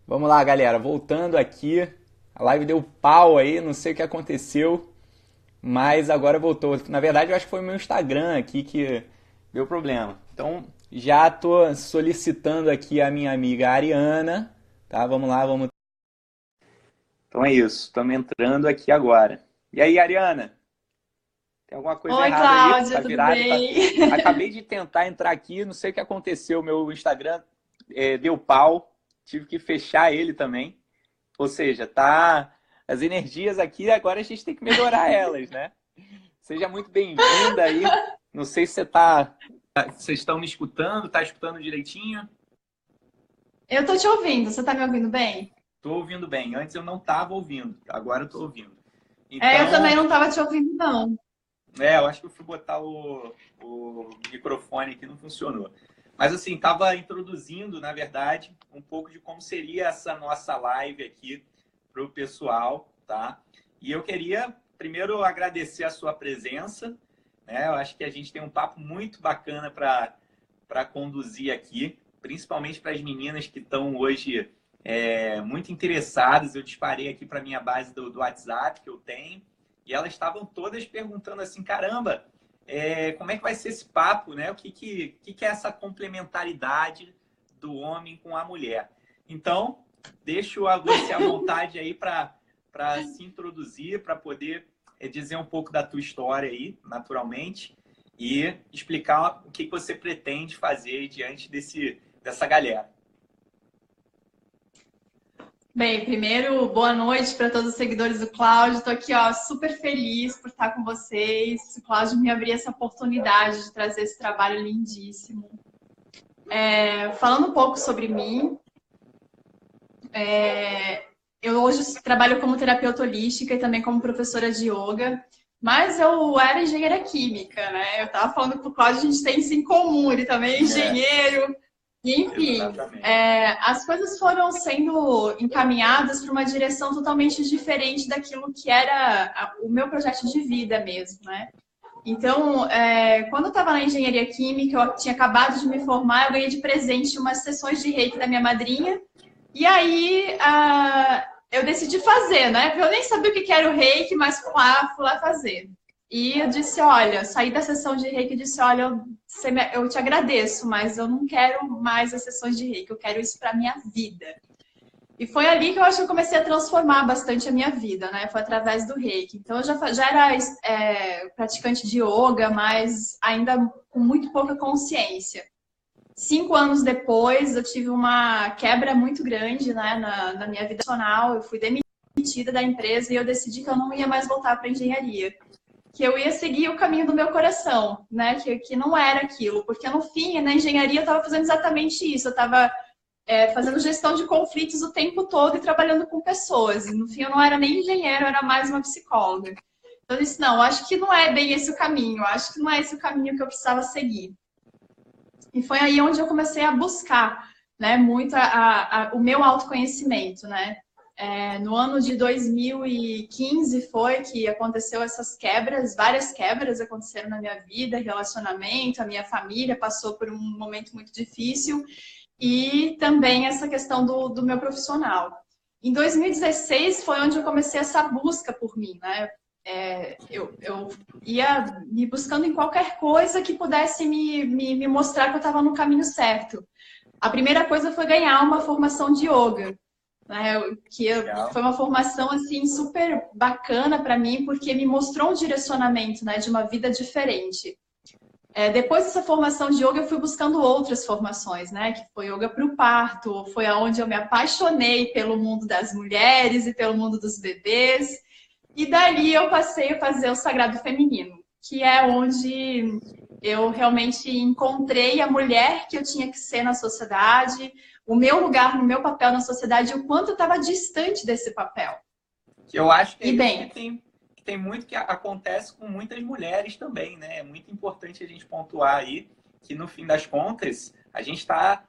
Vamos lá, galera. Voltando aqui. A live deu pau aí, não sei o que aconteceu, mas agora voltou. Na verdade, eu acho que foi o meu Instagram aqui que deu problema. Então, já tô solicitando aqui a minha amiga Ariana, tá? Vamos lá, vamos. Então é isso, estamos entrando aqui agora. E aí, Ariana? Tem alguma coisa Oi, errada aí? Cláudia, Tá tudo virada? bem? Acabei de tentar entrar aqui, não sei o que aconteceu. Meu Instagram deu pau, tive que fechar ele também. Ou seja, tá as energias aqui, agora a gente tem que melhorar elas, né? Seja muito bem-vinda aí. Não sei se vocês estão me escutando, tá escutando direitinho? Eu tô te ouvindo, você tá me ouvindo bem? Tô ouvindo bem. Antes eu não estava ouvindo, agora eu tô ouvindo. Eu também Então, não tava te ouvindo, não. eu acho que eu fui botar o microfone aqui, não funcionou. Mas assim, estava introduzindo, na verdade, um pouco de como seria essa nossa live aqui para o pessoal, tá? E eu queria primeiro agradecer a sua presença, né? Eu acho que a gente tem um papo muito bacana para conduzir aqui, principalmente para as meninas que estão hoje muito interessadas. Eu disparei aqui para minha base do WhatsApp que eu tenho e elas estavam todas perguntando assim, caramba, como é que vai ser esse papo, né? O que é essa complementaridade do homem com a mulher? Então, deixo você à vontade aí para se introduzir, para poder dizer um pouco da tua história aí, naturalmente, e explicar o que você pretende fazer diante dessa galera. Bem, primeiro, boa noite para todos os seguidores do Cláudio. Tô aqui, ó, super feliz por estar com vocês. O Cláudio me abriu essa oportunidade de trazer esse trabalho lindíssimo. Falando um pouco sobre mim, eu hoje trabalho como terapeuta holística e também como professora de yoga. Mas eu era engenheira química, né? Eu tava falando com o Cláudio, a gente tem isso em comum. Ele também é É, engenheiro. E, enfim, exatamente. as coisas foram sendo encaminhadas para uma direção totalmente diferente daquilo que era o meu projeto de vida mesmo, né? Então, quando eu estava na engenharia química, eu tinha acabado de me formar, eu ganhei de presente umas sessões de reiki da minha madrinha. E aí, eu decidi fazer, né? Eu nem sabia o que era o reiki, mas fui lá fazer. E eu disse, olha, saí da sessão de reiki e disse, olha, eu te agradeço, mas eu não quero mais as sessões de reiki, eu quero isso para minha vida. E foi ali que eu acho que eu comecei a transformar bastante a minha vida, né? Foi através do reiki. Então eu já era praticante de yoga, mas ainda com muito pouca consciência. 5 anos depois, eu tive uma quebra muito grande, né, na minha vida profissional. Eu fui demitida da empresa e eu decidi que eu não ia mais voltar para a engenharia. Que eu ia seguir o caminho do meu coração, né? Que não era aquilo. Porque no fim, na engenharia, eu estava fazendo exatamente isso. Eu estava fazendo gestão de conflitos o tempo todo e trabalhando com pessoas. E no fim, eu não era nem engenheiro, eu era mais uma psicóloga. Então, eu disse, não, acho que não é bem esse o caminho. Acho que não é esse o caminho que eu precisava seguir. E foi aí onde eu comecei a buscar, né, muito o meu autoconhecimento, né? No ano de 2015 foi que aconteceu essas quebras, várias quebras aconteceram na minha vida, relacionamento, a minha família passou por um momento muito difícil e também essa questão do meu profissional. Em 2016 foi onde eu comecei essa busca por mim, né? Eu ia me buscando em qualquer coisa que pudesse me mostrar que eu estava no caminho certo. A primeira coisa foi ganhar uma formação de yoga, né? Legal. Foi uma formação assim super bacana para mim porque me mostrou um direcionamento, né, de uma vida diferente. Depois dessa formação de yoga, eu fui buscando outras formações, né? Que foi yoga para o parto, foi aonde eu me apaixonei pelo mundo das mulheres e pelo mundo dos bebês. E dali eu passei a fazer o Sagrado Feminino, que é onde eu realmente encontrei a mulher que eu tinha que ser na sociedade, o meu lugar, no meu papel na sociedade, e o quanto eu estava distante desse papel. Que eu acho que é E isso bem, que tem muito que acontece com muitas mulheres também, né? É muito importante a gente pontuar aí que, no fim das contas, a gente está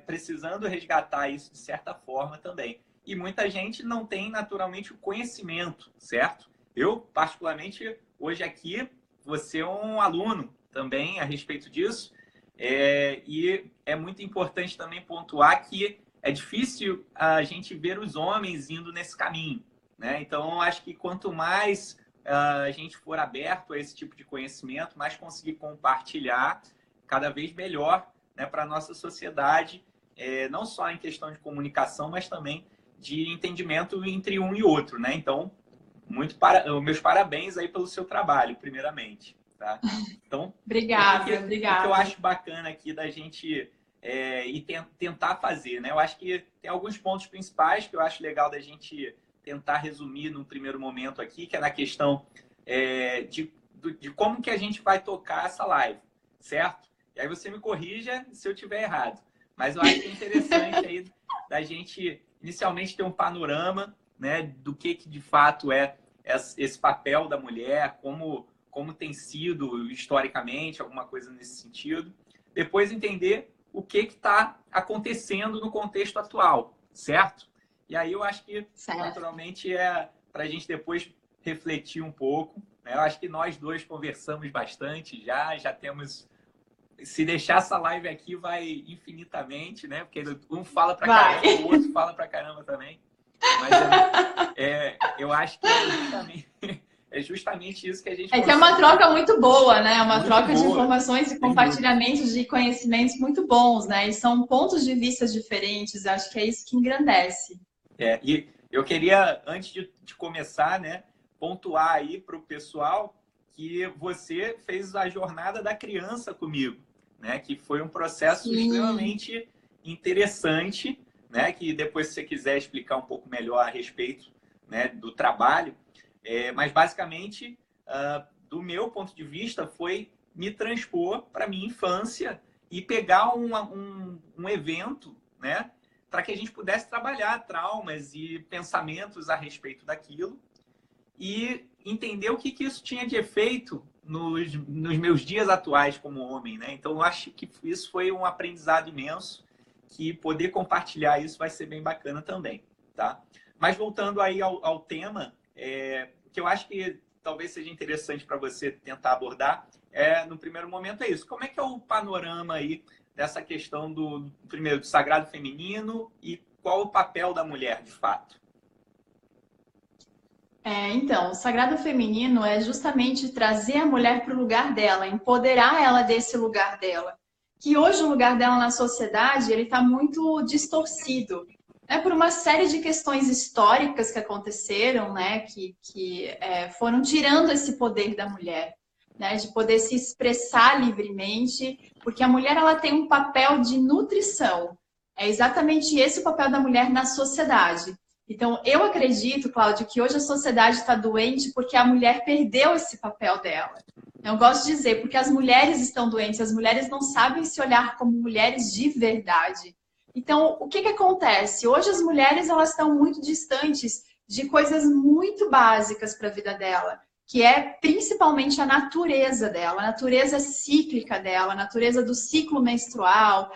precisando resgatar isso de certa forma também. E muita gente não tem naturalmente o conhecimento, certo? Eu, particularmente, hoje aqui, você é um aluno também a respeito disso. E é muito importante também pontuar que é difícil a gente ver os homens indo nesse caminho, né? Então, acho que quanto mais a gente for aberto a esse tipo de conhecimento, mais conseguir compartilhar, cada vez melhor, né, para a nossa sociedade, não só em questão de comunicação, mas também de entendimento entre um e outro, né? Então, meus parabéns aí pelo seu trabalho, primeiramente, tá? Então, Obrigada, o que obrigada. eu acho bacana aqui da gente tentar fazer, né? Eu acho que tem alguns pontos principais que eu acho legal da gente tentar resumir num primeiro momento aqui, que é na questão de como que a gente vai tocar essa live, certo? E aí você me corrija se eu estiver errado. Mas eu acho que é interessante aí da gente inicialmente ter um panorama, né, do que de fato é esse papel da mulher, como tem sido historicamente, alguma coisa nesse sentido. Depois entender o que está acontecendo no contexto atual, certo? E aí eu acho que, naturalmente, para a gente depois refletir um pouco, né? Eu acho que nós dois conversamos bastante já temos... Se deixar essa live aqui, vai infinitamente, né? Porque um fala pra caramba, o outro fala pra caramba também. Mas eu acho que é justamente isso que a gente que é uma troca muito boa, né? Uma troca de informações e compartilhamentos de conhecimentos muito bons, né? E são pontos de vista diferentes. Acho que é isso que engrandece. E eu queria, antes de começar, né, pontuar aí para o pessoal que você fez a jornada da criança comigo, né? Que foi um processo extremamente interessante, né? Que depois, se você quiser explicar um pouco melhor a respeito, né, do trabalho, mas basicamente, do meu ponto de vista, foi me transpor para a minha infância e pegar um evento, né, para que a gente pudesse trabalhar traumas e pensamentos a respeito daquilo e entender o que isso tinha de efeito nos meus dias atuais como homem, né? Então, eu acho que isso foi um aprendizado imenso, que poder compartilhar isso vai ser bem bacana também, tá? Mas voltando aí ao tema, que eu acho que talvez seja interessante para você tentar abordar, no primeiro momento é isso. Como é que é o panorama aí dessa questão primeiro, do sagrado feminino e qual o papel da mulher, de fato? Então, o sagrado feminino é justamente trazer a mulher para o lugar dela, empoderar ela desse lugar dela. Que hoje o lugar dela na sociedade ele está muito distorcido, né? Por uma série de questões históricas que aconteceram, né? Que foram tirando esse poder da mulher, né? De poder se expressar livremente, porque a mulher ela tem um papel de nutrição. É exatamente esse o papel da mulher na sociedade. Então, eu acredito, Cláudio, que hoje a sociedade está doente porque a mulher perdeu esse papel dela. Eu gosto de dizer, porque as mulheres estão doentes, as mulheres não sabem se olhar como mulheres de verdade. Então, o que acontece? Hoje as mulheres elas estão muito distantes de coisas muito básicas para a vida dela, que é principalmente a natureza dela, a natureza cíclica dela, a natureza do ciclo menstrual,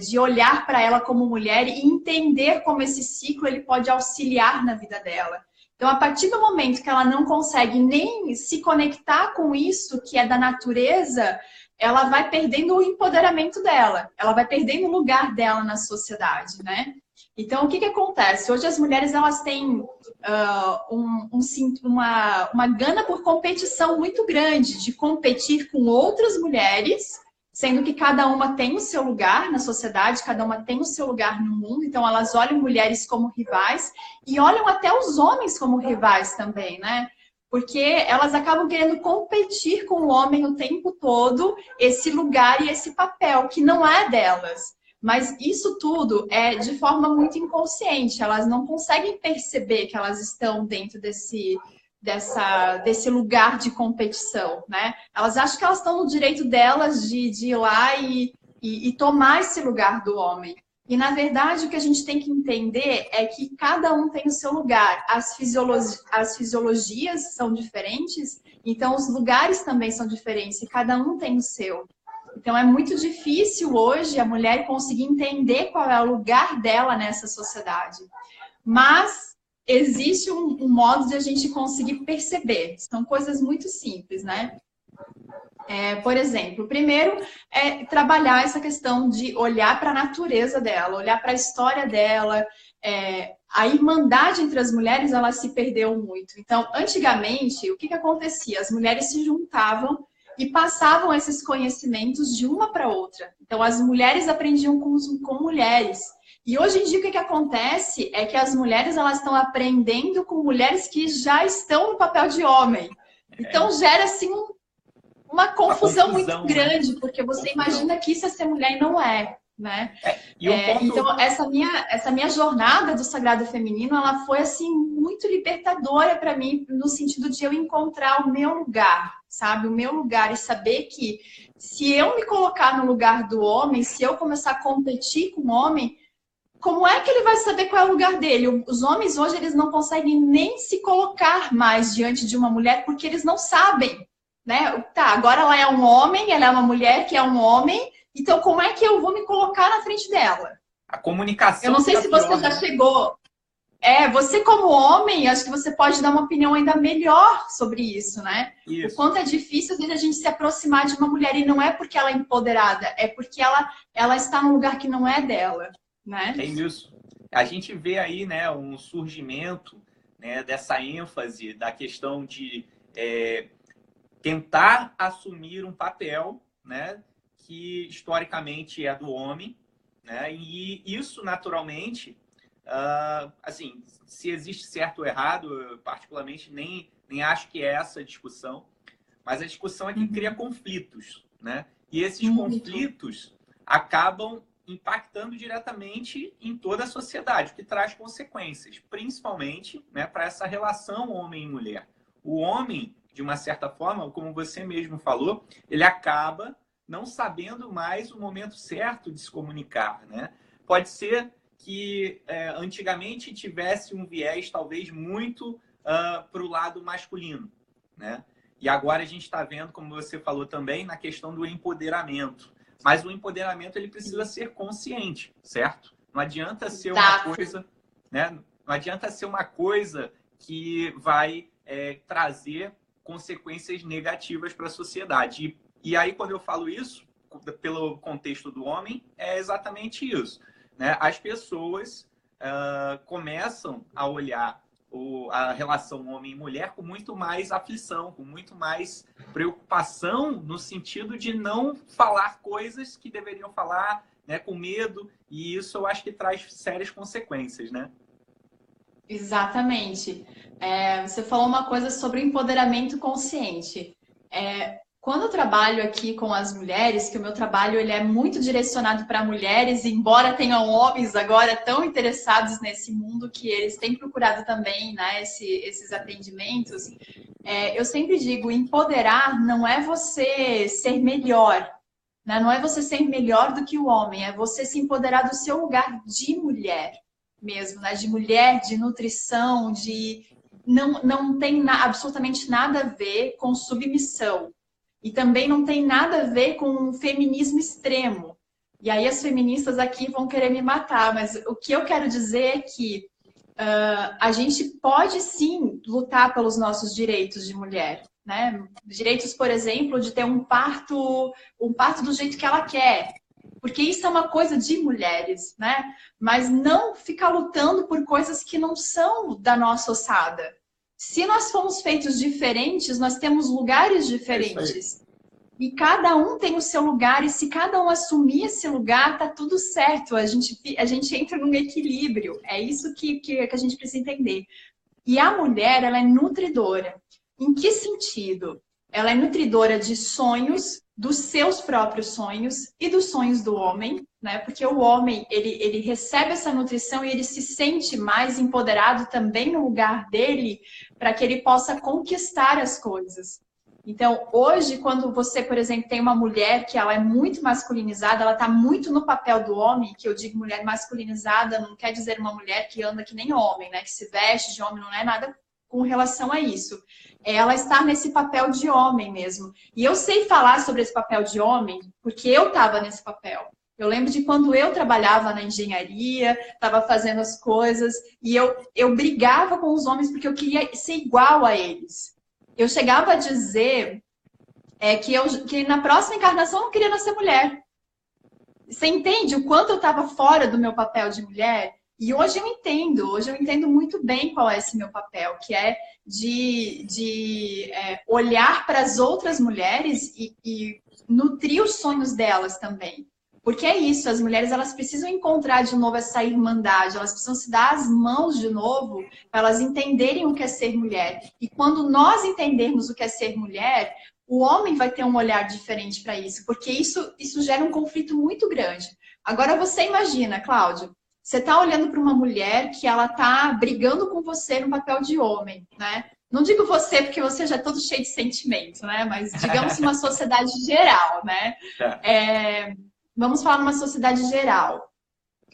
de olhar para ela como mulher e entender como esse ciclo ele pode auxiliar na vida dela. Então, a partir do momento que ela não consegue nem se conectar com isso que é da natureza, ela vai perdendo o empoderamento dela, ela vai perdendo o lugar dela na sociedade, né? Então, o que acontece? Hoje as mulheres elas têm uma gana por competição muito grande, de competir com outras mulheres, sendo que cada uma tem o seu lugar na sociedade, cada uma tem o seu lugar no mundo, então elas olham mulheres como rivais e olham até os homens como rivais também, né? Porque elas acabam querendo competir com o homem o tempo todo, esse lugar e esse papel que não é delas. Mas isso tudo é de forma muito inconsciente, elas não conseguem perceber que elas estão dentro desse lugar de competição, né? Elas acham que elas estão no direito delas de ir lá e tomar esse lugar do homem. E, na verdade, o que a gente tem que entender é que cada um tem o seu lugar. As fisiologias são diferentes, então os lugares também são diferentes e cada um tem o seu. Então, é muito difícil hoje a mulher conseguir entender qual é o lugar dela nessa sociedade. Mas existe um modo de a gente conseguir perceber. São coisas muito simples, né? Por exemplo, primeiro é trabalhar essa questão de olhar para a natureza dela, olhar para a história dela. A irmandade entre as mulheres, ela se perdeu muito. Então, antigamente, o que acontecia? As mulheres se juntavam e passavam esses conhecimentos de uma para outra. Então, as mulheres aprendiam com mulheres. E hoje em dia, o que acontece é que as mulheres elas estão aprendendo com mulheres que já estão no papel de homem. Então, gera, assim, uma confusão muito grande, porque você imagina que isso é ser mulher e não é, né? Então, essa minha jornada do Sagrado Feminino, ela foi, assim, muito libertadora para mim, no sentido de eu encontrar o meu lugar, sabe? O meu lugar e saber que se eu me colocar no lugar do homem, se eu começar a competir com o homem, como é que ele vai saber qual é o lugar dele? Os homens hoje, eles não conseguem nem se colocar mais diante de uma mulher, porque eles não sabem, né? Tá, agora ela é um homem, ela é uma mulher que é um homem, então como é que eu vou me colocar na frente dela? A comunicação. Eu não sei se você já chegou. Você como homem, acho que você pode dar uma opinião ainda melhor sobre isso, né? Isso. O quanto é difícil, às vezes, a gente se aproximar de uma mulher, e não é porque ela é empoderada, é porque ela está num lugar que não é dela, né? É isso. A gente vê aí, né, um surgimento, né, dessa ênfase da questão de tentar assumir um papel, né, que historicamente é do homem, né, e isso naturalmente, assim, se existe certo ou errado, eu particularmente nem acho que é essa a discussão, mas a discussão é que cria conflitos, né, e esses conflitos acabam impactando diretamente em toda a sociedade, o que traz consequências, principalmente, né, para essa relação homem e mulher. O homem, de uma certa forma, como você mesmo falou, ele acaba não sabendo mais o momento certo de se comunicar, né? Pode ser que antigamente tivesse um viés talvez muito para o lado masculino, né? E agora a gente está vendo, como você falou também, na questão do empoderamento. Mas o empoderamento ele precisa ser consciente, certo? Não adianta ser uma coisa, né? Não adianta ser uma coisa que vai trazer consequências negativas para a sociedade. E aí, quando eu falo isso, pelo contexto do homem, é exatamente isso, né? As pessoas começam a olhar a relação homem e mulher com muito mais aflição, com muito mais preocupação, no sentido de não falar coisas que deveriam falar, né, com medo, e isso eu acho que traz sérias consequências, né? Exatamente. Você falou uma coisa sobre o empoderamento consciente. Quando eu trabalho aqui com as mulheres, que o meu trabalho ele é muito direcionado para mulheres, embora tenham homens agora tão interessados nesse mundo que eles têm procurado também, né, esses atendimentos, eu sempre digo, empoderar não é você ser melhor, né? Não é você ser melhor do que o homem, é você se empoderar do seu lugar de mulher mesmo, né? De mulher, de nutrição, não tem absolutamente nada a ver com submissão. E também não tem nada a ver com um feminismo extremo. E aí as feministas aqui vão querer me matar, mas o que eu quero dizer é que a gente pode sim lutar pelos nossos direitos de mulher, né? Direitos, por exemplo, de ter um parto do jeito que ela quer. Porque isso é uma coisa de mulheres, né? Mas não ficar lutando por coisas que não são da nossa ossada. Se nós fomos feitos diferentes, nós temos lugares diferentes. E cada um tem o seu lugar, e se cada um assumir esse lugar, tá tudo certo. A gente entra num equilíbrio. É isso que a gente precisa entender. E a mulher, ela é nutridora. Em que sentido? Ela é nutridora de sonhos, dos seus próprios sonhos e dos sonhos do homem, né? Porque o homem, ele recebe essa nutrição e ele se sente mais empoderado também no lugar dele para que ele possa conquistar as coisas. Então, hoje, quando você, por exemplo, tem uma mulher que ela é muito masculinizada, ela está muito no papel do homem, que eu digo mulher masculinizada, não quer dizer uma mulher que anda que nem homem, né? Que se veste de homem, não é nada com relação a isso. Ela está nesse papel de homem mesmo. E eu sei falar sobre esse papel de homem porque eu estava nesse papel. Eu lembro de quando eu trabalhava na engenharia, estava fazendo as coisas, e eu brigava com os homens porque eu queria ser igual a eles. Eu chegava a dizer que na próxima encarnação eu não queria nascer mulher. Você entende o quanto eu estava fora do meu papel de mulher? E hoje eu entendo muito bem qual é esse meu papel, que é de olhar para as outras mulheres e nutrir os sonhos delas também. Porque é isso, as mulheres elas precisam encontrar de novo essa irmandade, elas precisam se dar as mãos de novo para elas entenderem o que é ser mulher. E quando nós entendermos o que é ser mulher, o homem vai ter um olhar diferente para isso, porque isso gera um conflito muito grande. Agora você imagina, Cláudio, você está olhando para uma mulher que ela está brigando com você no papel de homem, né? Não digo você porque você já é todo cheio de sentimento, né? Mas digamos uma sociedade geral, né? Vamos falar numa sociedade geral.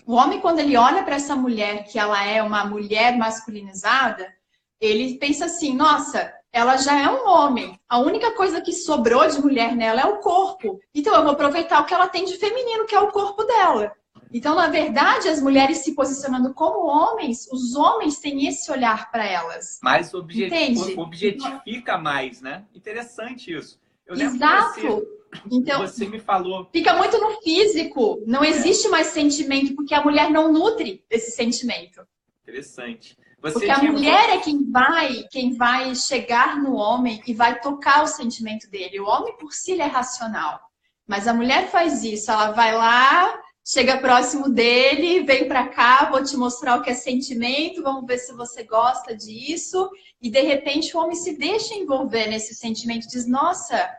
O homem, quando ele olha para essa mulher, que ela é uma mulher masculinizada, ele pensa assim, nossa, ela já é um homem. A única coisa que sobrou de mulher nela é o corpo. Então, eu vou aproveitar o que ela tem de feminino, que é o corpo dela. Então, na verdade, as mulheres se posicionando como homens, os homens têm esse olhar para elas. Mas objetifica mais, né? Interessante isso. Eu lembro Exato. Então, você me falou. Fica muito no físico. Não existe mais sentimento, porque a mulher não nutre esse sentimento. Interessante. Porque a mulher é quem vai chegar no homem e vai tocar o sentimento dele. O homem, por si, ele é racional. Mas a mulher faz isso. Ela vai lá, chega próximo dele, vem pra cá, vou te mostrar o que é sentimento, vamos ver se você gosta disso. E, de repente, o homem se deixa envolver nesse sentimento. Diz, nossa,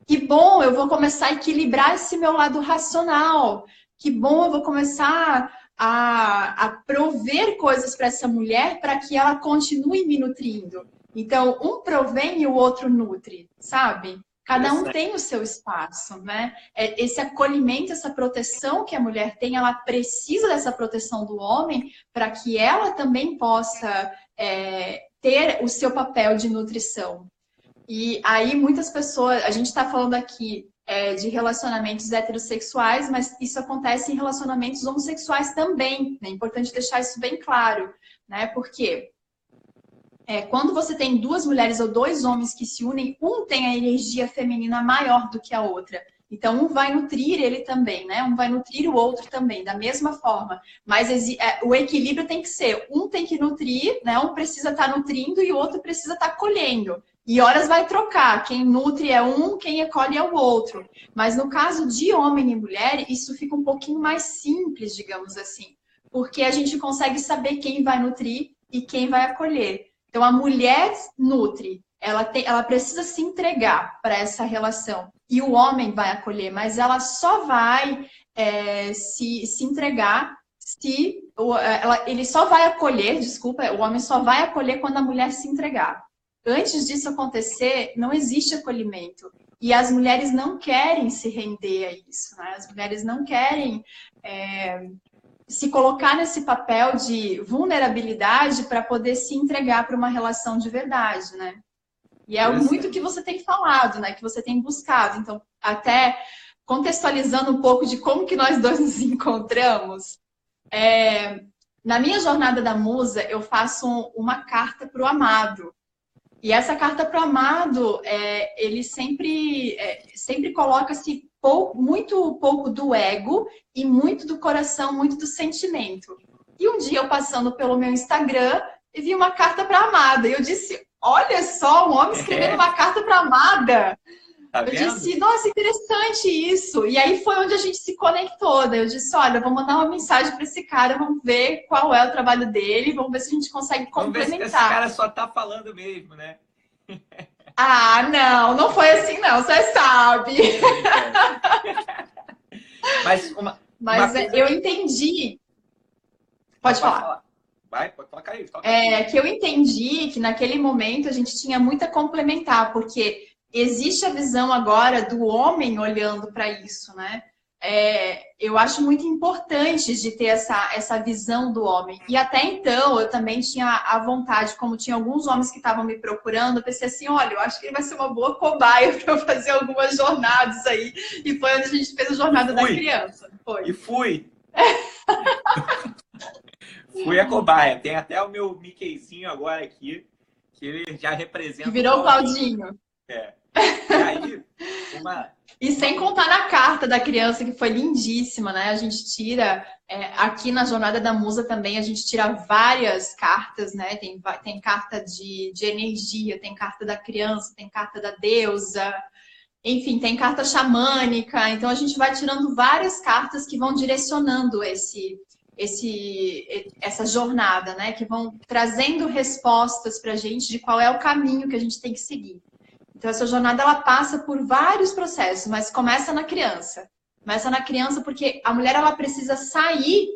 que bom, eu vou começar a equilibrar esse meu lado racional. Que bom, eu vou começar a prover coisas para essa mulher para que ela continue me nutrindo. Então, um provém e o outro nutre, sabe? Cada um tem o seu espaço, né? Esse acolhimento, essa proteção que a mulher tem, ela precisa dessa proteção do homem para que ela também possa ter o seu papel de nutrição. E aí muitas pessoas, a gente está falando aqui de relacionamentos heterossexuais, mas isso acontece em relacionamentos homossexuais também. É importante deixar isso bem claro, né? Porque quando você tem duas mulheres ou dois homens que se unem, um tem a energia feminina maior do que a outra. Então, um vai nutrir ele também, né? Um vai nutrir o outro também, da mesma forma. Mas o equilíbrio tem que ser, um tem que nutrir, né? Um precisa estar nutrindo e o outro precisa estar colhendo. E horas vai trocar, quem nutre é um, quem acolhe é o outro. Mas no caso de homem e mulher, isso fica um pouquinho mais simples, digamos assim. Porque a gente consegue saber quem vai nutrir e quem vai acolher. Então, a mulher nutre, ela precisa se entregar para essa relação. E o homem vai acolher, mas ela só vai se entregar se... ele só vai acolher, desculpa, o homem só vai acolher quando a mulher se entregar. Antes disso acontecer, não existe acolhimento. E as mulheres não querem se render a isso, né? As mulheres não querem se colocar nesse papel de vulnerabilidade para poder se entregar para uma relação de verdade, né? E é muito que você tem falado, né? Que você tem buscado. Então, até contextualizando um pouco de como que nós dois nos encontramos, na minha jornada da musa, eu faço uma carta para o amado. E essa carta para o amado, ele sempre coloca-se muito pouco do ego e muito do coração, muito do sentimento. E um dia eu passando pelo meu Instagram, e vi uma carta para a amada. E eu disse, olha só, um homem escrevendo uma carta para a amada. Tá eu vendo? disse, nossa, interessante isso. E aí foi onde a gente se conectou. Daí eu disse, olha, eu vou mandar uma mensagem para esse cara, vamos ver qual é o trabalho dele, vamos ver se a gente consegue complementar. Vamos ver se esse cara só tá falando mesmo, né? Ah, não foi assim não, você sabe. Mas eu entendi. Pode falar. Vai, toca aí. Que eu entendi que naquele momento a gente tinha muito a complementar, porque existe a visão agora do homem olhando para isso, né? Eu acho muito importante de ter essa visão do homem. E até então, eu também tinha a vontade, como tinha alguns homens que estavam me procurando, eu pensei assim, olha, eu acho que ele vai ser uma boa cobaia para eu fazer algumas jornadas aí. E foi onde a gente fez a jornada da criança. Foi. E fui. Fui a cobaia. Tem até o meu Mickeyzinho agora aqui, que ele já representa... Que virou o Claudinho. É. E aí, uma. E sem contar na carta da criança, que foi lindíssima, né? A gente tira, aqui na Jornada da Musa também, a gente tira várias cartas, né? Tem carta de energia, tem carta da criança, tem carta da deusa, enfim, tem carta xamânica. Então, a gente vai tirando várias cartas que vão direcionando essa jornada, né? Que vão trazendo respostas para a gente de qual é o caminho que a gente tem que seguir. Então, essa jornada, ela passa por vários processos, mas começa na criança. Começa na criança porque a mulher, ela precisa sair.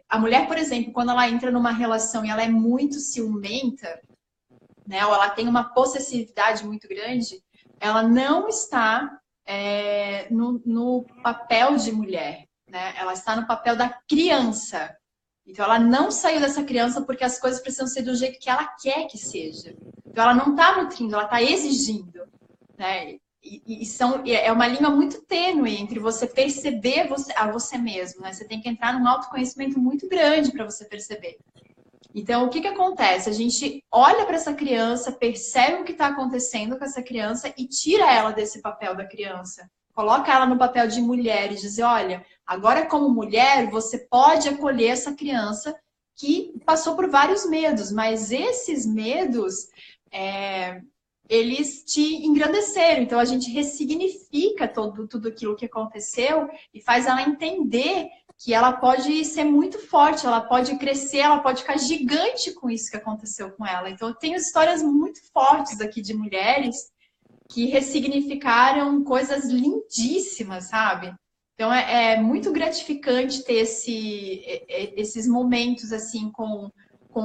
A mulher, por exemplo, quando ela entra numa relação e ela é muito ciumenta, né, ou ela tem uma possessividade muito grande, ela não está no papel de mulher, né? Ela está no papel da criança. Então, ela não saiu dessa criança porque as coisas precisam ser do jeito que ela quer que seja. Então, ela não está nutrindo, ela está exigindo, né? É uma linha muito tênue entre você perceber a você mesmo, né? Você tem que entrar num autoconhecimento muito grande para você perceber. Então, o que acontece? A gente olha para essa criança, percebe o que está acontecendo com essa criança e tira ela desse papel da criança. Coloca ela no papel de mulher e diz, olha, agora como mulher, você pode acolher essa criança que passou por vários medos, mas esses medos, eles te engrandeceram. Então, a gente ressignifica tudo aquilo que aconteceu e faz ela entender que ela pode ser muito forte, ela pode crescer, ela pode ficar gigante com isso que aconteceu com ela. Então, eu tenho histórias muito fortes aqui de mulheres que ressignificaram coisas lindíssimas, sabe? Então, é muito gratificante ter esses momentos assim com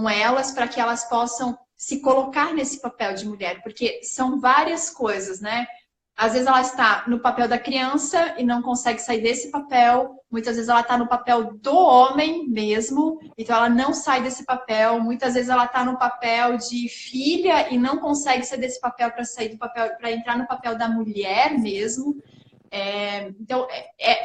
elas, para que elas possam se colocar nesse papel de mulher, porque são várias coisas, né? Às vezes ela está no papel da criança e não consegue sair desse papel. Muitas vezes ela está no papel do homem mesmo, então ela não sai desse papel. Muitas vezes ela está no papel de filha e não consegue sair desse papel para sair do papel, para entrar no papel da mulher mesmo. Então,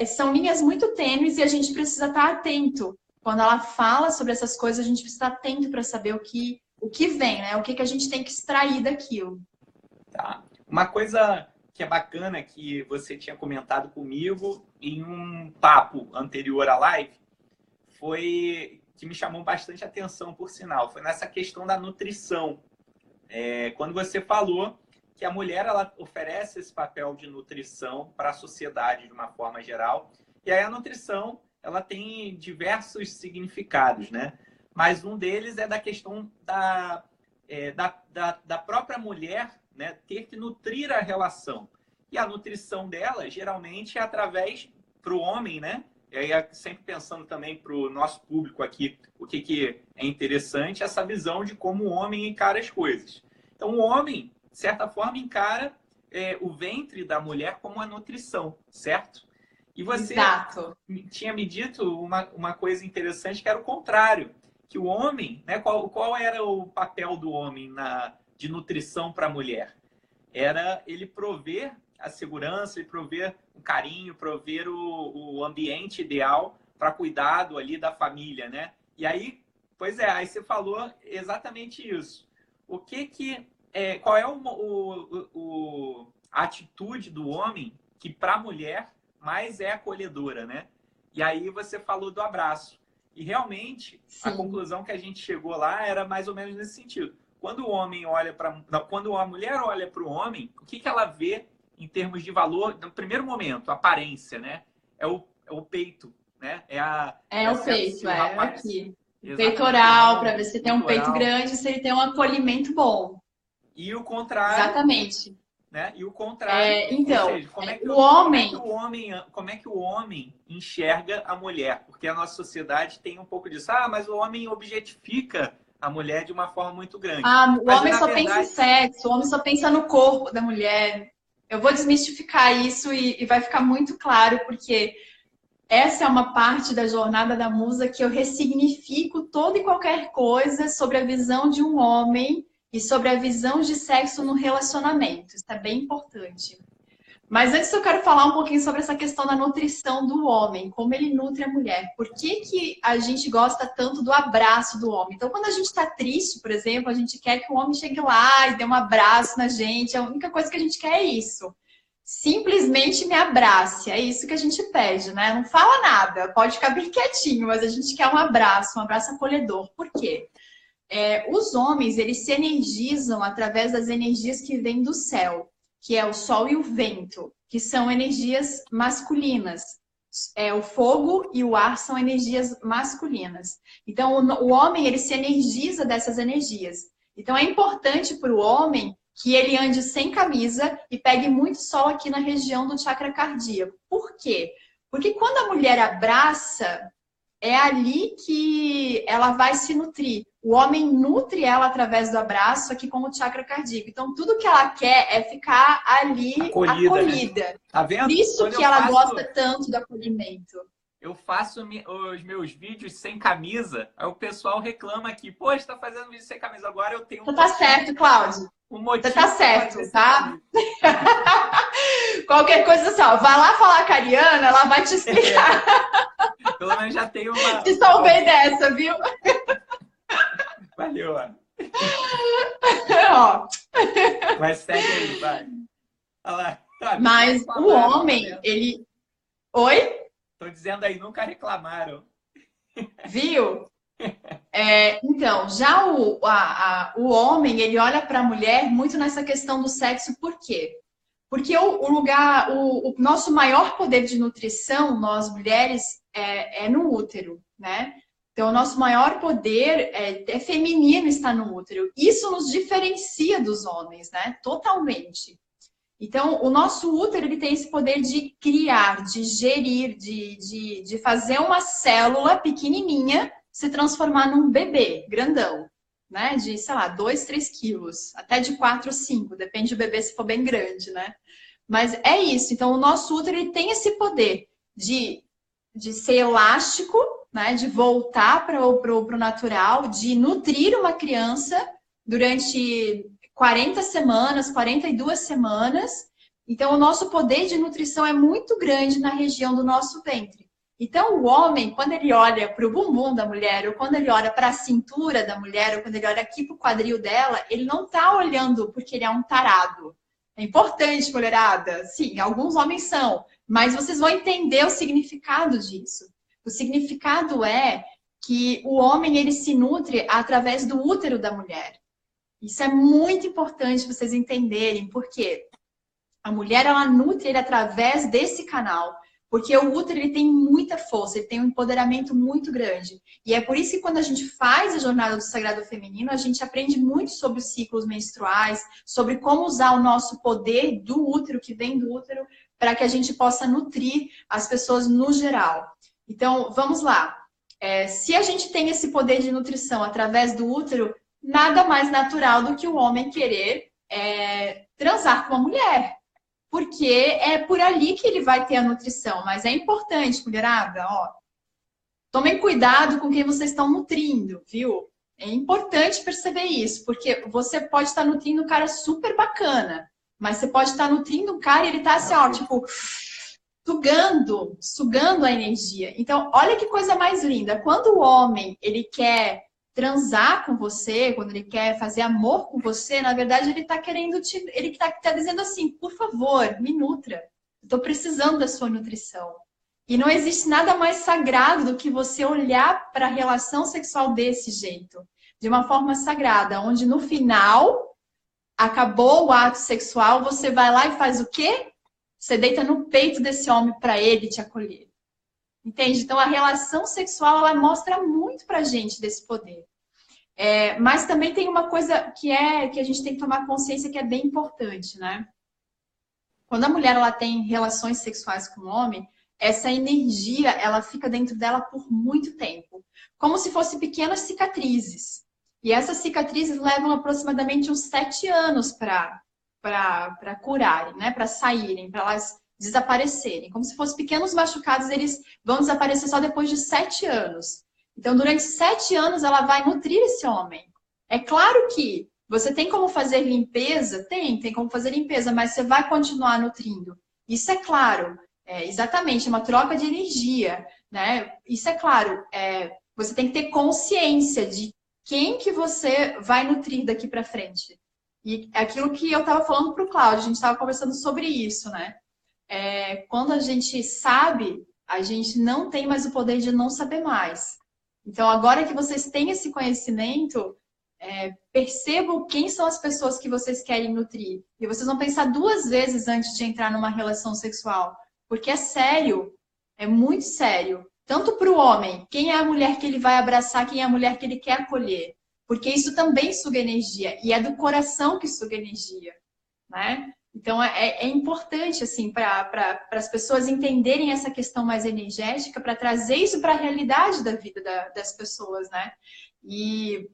são linhas muito tênues e a gente precisa estar atento. Quando ela fala sobre essas coisas, a gente precisa estar atento para saber o que vem, né? O que a gente tem que extrair daquilo. Tá. Uma coisa que é bacana que você tinha comentado comigo em um papo anterior à live foi que me chamou bastante atenção, por sinal, foi nessa questão da nutrição. Quando você falou que a mulher ela oferece esse papel de nutrição para a sociedade de uma forma geral, e aí a nutrição ela tem diversos significados, né? Mas um deles é da questão da própria mulher, né, ter que nutrir a relação. E a nutrição dela, geralmente, é através para o homem, né? E aí, sempre pensando também para o nosso público aqui, o que é interessante, essa visão de como o homem encara as coisas. Então, o homem, de certa forma, encara o ventre da mulher como a nutrição, certo? E você Exato. tinha me dito uma coisa interessante, que era o contrário. Que o homem, né, qual era o papel do homem de nutrição para a mulher? Era ele prover a segurança, ele prover o carinho, prover o ambiente ideal para cuidado ali da família, né? E aí, aí você falou exatamente isso. Qual é a atitude do homem que para a mulher mais é acolhedora, né? E aí você falou do abraço. E realmente, a conclusão que a gente chegou lá era mais ou menos nesse sentido. Quando quando a mulher olha para o homem, o que ela vê em termos de valor, no primeiro momento, aparência, né? É o peito, né? O peito, aqui. Exatamente. Peitoral, para ver se tem um peito grande, se ele tem um acolhimento bom. E o contrário. Exatamente. Né? E o contrário, então, ou seja, como é que o homem enxerga a mulher? Porque a nossa sociedade tem um pouco disso. Mas o homem objetifica a mulher de uma forma muito grande. O homem só pensa em sexo, o homem só pensa no corpo da mulher. Eu vou desmistificar isso e vai ficar muito claro, porque essa é uma parte da Jornada da Musa que eu ressignifico toda e qualquer coisa sobre a visão de um homem e sobre a visão de sexo no relacionamento. Isso é bem importante. Mas antes eu quero falar um pouquinho sobre essa questão da nutrição do homem, como ele nutre a mulher. Por que que a gente gosta tanto do abraço do homem? Então, quando a gente está triste, por exemplo, a gente quer que o homem chegue lá e dê um abraço na gente. A única coisa que a gente quer é isso. Simplesmente me abrace. É isso que a gente pede, né? Não fala nada, pode ficar bem quietinho, mas a gente quer um abraço acolhedor. Por quê? Os homens, eles se energizam através das energias que vêm do céu, que é o sol e o vento, que são energias masculinas. O fogo e o ar são energias masculinas. Então, o homem, ele se energiza dessas energias. Então, é importante para o homem que ele ande sem camisa e pegue muito sol aqui na região do chakra cardíaco. Por quê? Porque quando a mulher abraça, é ali que ela vai se nutrir. O homem nutre ela através do abraço aqui com o chakra cardíaco. Então, tudo que ela quer é ficar ali acolhida. Né? Tá vendo? Por isso que ela gosta tanto do acolhimento. Eu faço os meus vídeos sem camisa, aí o pessoal reclama aqui, pô, você tá fazendo vídeo sem camisa, agora eu tenho... Você tá certo, Cláudio. Você tá certo, tá? Qualquer coisa assim, ó, vai lá falar com a Ariana, ela vai te explicar. Pelo menos já tem uma... Te salvei dessa, viu? Valeu, ó. Mas segue aí, vai. Olha lá. Mas o homem, ele... Oi? Tô dizendo aí, nunca reclamaram. Viu? Então, já o homem, ele olha para a mulher muito nessa questão do sexo, por quê? Porque o nosso maior poder de nutrição, nós mulheres, é no útero, né? Então, o nosso maior poder é feminino, está no útero. Isso nos diferencia dos homens, né? Totalmente. Então, o nosso útero, ele tem esse poder de criar, de gerir, de fazer uma célula pequenininha se transformar num bebê grandão, né? De, sei lá, 2, 3 quilos, até de 4, 5, depende do bebê se for bem grande, né? Mas é isso. Então, o nosso útero, ele tem esse poder de ser elástico, né? De voltar para o natural, de nutrir uma criança durante 40 semanas, 42 semanas. Então, o nosso poder de nutrição é muito grande na região do nosso ventre. Então, o homem, quando ele olha para o bumbum da mulher, ou quando ele olha para a cintura da mulher, ou quando ele olha aqui para o quadril dela, ele não está olhando porque ele é um tarado. É importante, mulherada. Sim, alguns homens são, mas vocês vão entender o significado disso. O significado é que o homem, ele se nutre através do útero da mulher. Isso é muito importante vocês entenderem, porque a mulher, ela nutre ele através desse canal. Porque o útero, ele tem muita força, ele tem um empoderamento muito grande. E é por isso que quando a gente faz a jornada do Sagrado Feminino, a gente aprende muito sobre os ciclos menstruais, sobre como usar o nosso poder do útero, que vem do útero, para que a gente possa nutrir as pessoas no geral. Então, vamos lá. Se a gente tem esse poder de nutrição através do útero, nada mais natural do que o homem querer transar com a mulher. Porque é por ali que ele vai ter a nutrição. Mas é importante, mulherada, ó. Tomem cuidado com quem vocês estão nutrindo, viu? É importante perceber isso, porque você pode estar nutrindo um cara super bacana, mas você pode estar nutrindo um cara e ele tá assim, ó, tipo, sugando a energia. Então, olha que coisa mais linda. Quando o homem, ele quer transar com você, quando ele quer fazer amor com você, na verdade ele está querendo ele tá dizendo assim, por favor, me nutra. Estou precisando da sua nutrição. E não existe nada mais sagrado do que você olhar para a relação sexual desse jeito, de uma forma sagrada, onde no final acabou o ato sexual, você vai lá e faz o quê? Você deita no peito desse homem para ele te acolher. Entende? Então, a relação sexual, ela mostra muito pra gente desse poder. Mas também tem uma coisa que a gente tem que tomar consciência que é bem importante, né? Quando a mulher, ela tem relações sexuais com o homem, essa energia, ela fica dentro dela por muito tempo. Como se fossem pequenas cicatrizes. E essas cicatrizes levam aproximadamente uns 7 anos para curarem, né? Para saírem, para elas desaparecerem. Como se fossem pequenos machucados, eles vão desaparecer só depois de 7 anos. Então, durante 7 anos, ela vai nutrir esse homem. É claro que você tem como fazer limpeza? Tem como fazer limpeza, mas você vai continuar nutrindo. Isso é claro, exatamente, é uma troca de energia, né? Isso é claro, você tem que ter consciência de quem que você vai nutrir daqui para frente. E aquilo que eu estava falando para o Cláudio, a gente estava conversando sobre isso, né? Quando a gente sabe, a gente não tem mais o poder de não saber mais. Então, agora que vocês têm esse conhecimento, percebam quem são as pessoas que vocês querem nutrir. E vocês vão pensar 2 vezes antes de entrar numa relação sexual. Porque é sério, é muito sério. Tanto para o homem, quem é a mulher que ele vai abraçar, quem é a mulher que ele quer acolher. Porque isso também suga energia. E é do coração que suga energia, né? Então, é importante, assim, para as pessoas entenderem essa questão mais energética, para trazer isso para a realidade da vida das pessoas, né? E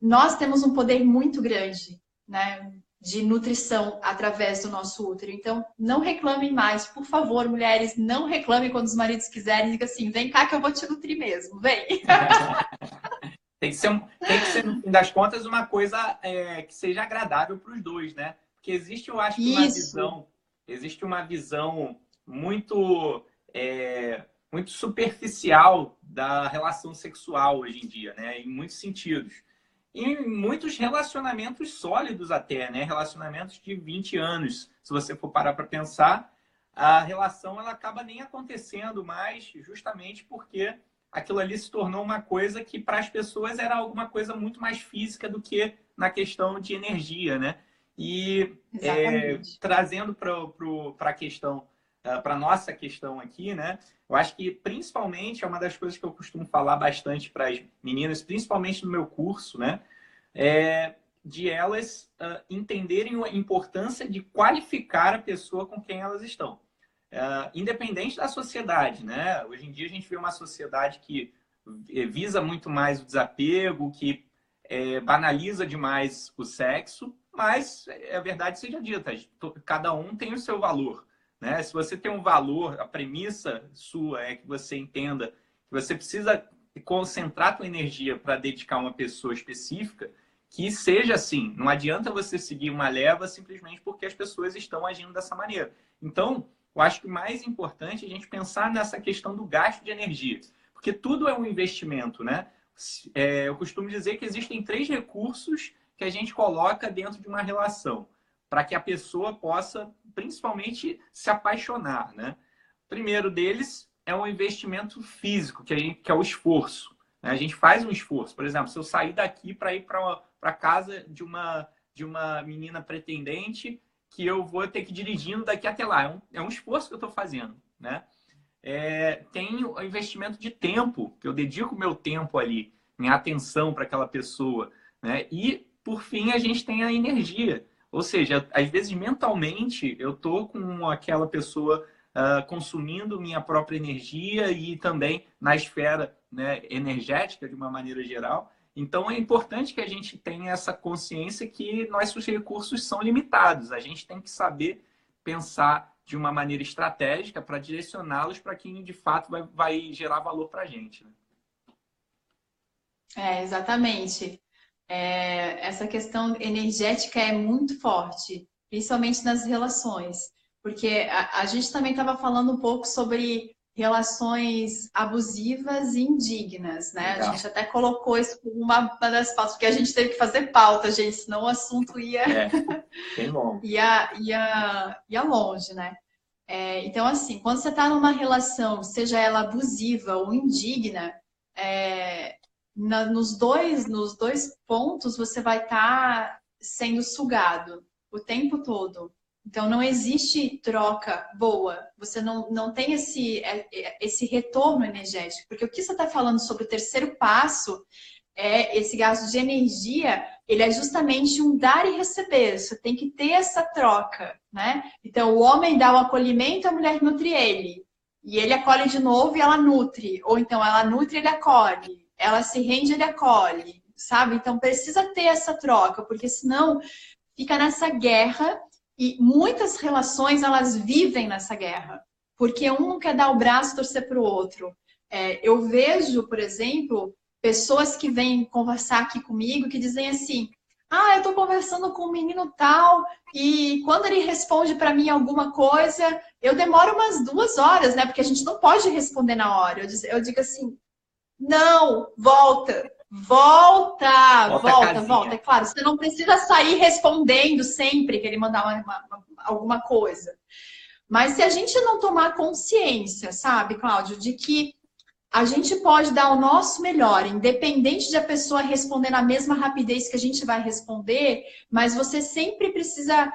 nós temos um poder muito grande, né, de nutrição através do nosso útero. Então, não reclamem mais, por favor, mulheres, não reclamem quando os maridos quiserem. Diga assim, vem cá que eu vou te nutrir mesmo, vem. Tem que ser, no fim das contas, uma coisa que seja agradável para os dois, né? Porque existe, eu acho, existe uma visão muito, muito superficial da relação sexual hoje em dia, né? Em muitos sentidos. Em muitos relacionamentos sólidos até, né? Relacionamentos de 20 anos. Se você for parar para pensar, a relação ela acaba nem acontecendo mais, justamente porque aquilo ali se tornou uma coisa que para as pessoas era alguma coisa muito mais física do que na questão de energia, né? E trazendo para a questão, para nossa questão aqui, né? Eu acho que principalmente é uma das coisas que eu costumo falar bastante para as meninas, principalmente no meu curso, né? De elas entenderem a importância de qualificar a pessoa com quem elas estão. Independente da sociedade, né? Hoje em dia a gente vê uma sociedade que visa muito mais o desapego, que banaliza demais o sexo, mas a verdade seja dita, cada um tem o seu valor, né? Se você tem um valor, a premissa sua é que você entenda que você precisa concentrar a tua energia para dedicar uma pessoa específica, que seja assim. Não adianta você seguir uma leva simplesmente porque as pessoas estão agindo dessa maneira. Então, eu acho que o mais importante é a gente pensar nessa questão do gasto de energia, porque tudo é um investimento, né? Eu costumo dizer que existem 3 recursos que a gente coloca dentro de uma relação para que a pessoa possa, principalmente, se apaixonar, né? O primeiro deles é um investimento físico, que é o esforço, né? A gente faz um esforço. Por exemplo, se eu sair daqui para ir para a casa de uma menina pretendente, que eu vou ter que ir dirigindo daqui até lá. É um esforço que eu estou fazendo, né? Tem o investimento de tempo, que eu dedico o meu tempo ali, minha atenção para aquela pessoa, né? E, por fim, a gente tem a energia. Ou seja, às vezes, mentalmente, eu estou com aquela pessoa consumindo minha própria energia e também na esfera, né, energética, de uma maneira geral. Então, é importante que a gente tenha essa consciência que nossos recursos são limitados. A gente tem que saber pensar de uma maneira estratégica para direcioná-los para quem, de fato, vai gerar valor para a gente, né? Exatamente. Essa questão energética é muito forte, principalmente nas relações. Porque a gente também estava falando um pouco sobre relações abusivas e indignas, né? Legal. A gente até colocou isso como uma das pautas, porque a gente teve que fazer pauta, gente, senão o assunto ia bem bom. ia longe, né? Então, assim, quando você está numa relação, seja ela abusiva ou indigna, nos dois pontos você vai estar sendo sugado o tempo todo. Então, não existe troca boa. Você não tem esse retorno energético. Porque o que você está falando sobre o terceiro passo esse gasto de energia, ele é justamente um dar e receber. Você tem que ter essa troca, né? Então, o homem dá o acolhimento, a mulher nutre ele. E ele acolhe de novo e ela nutre. Ou então, ela nutre e ele acolhe. Ela se rende e ele acolhe, sabe? Então, precisa ter essa troca, porque senão fica nessa guerra. E muitas relações, elas vivem nessa guerra. Porque um não quer dar o braço e torcer para o outro. Eu vejo, por exemplo, pessoas que vêm conversar aqui comigo que dizem assim, Ah, eu tô conversando com um menino tal, e quando ele responde para mim alguma coisa, eu demoro umas 2 horas, né? Porque a gente não pode responder na hora. Eu digo assim, não, volta, volta, Volta a volta, volta. É casinha. claro, você não precisa sair respondendo sempre que ele mandar alguma coisa. Mas se a gente não tomar consciência, sabe, Cláudio, de que a gente pode dar o nosso melhor, independente de a pessoa responder na mesma rapidez que a gente vai responder, mas você sempre precisa.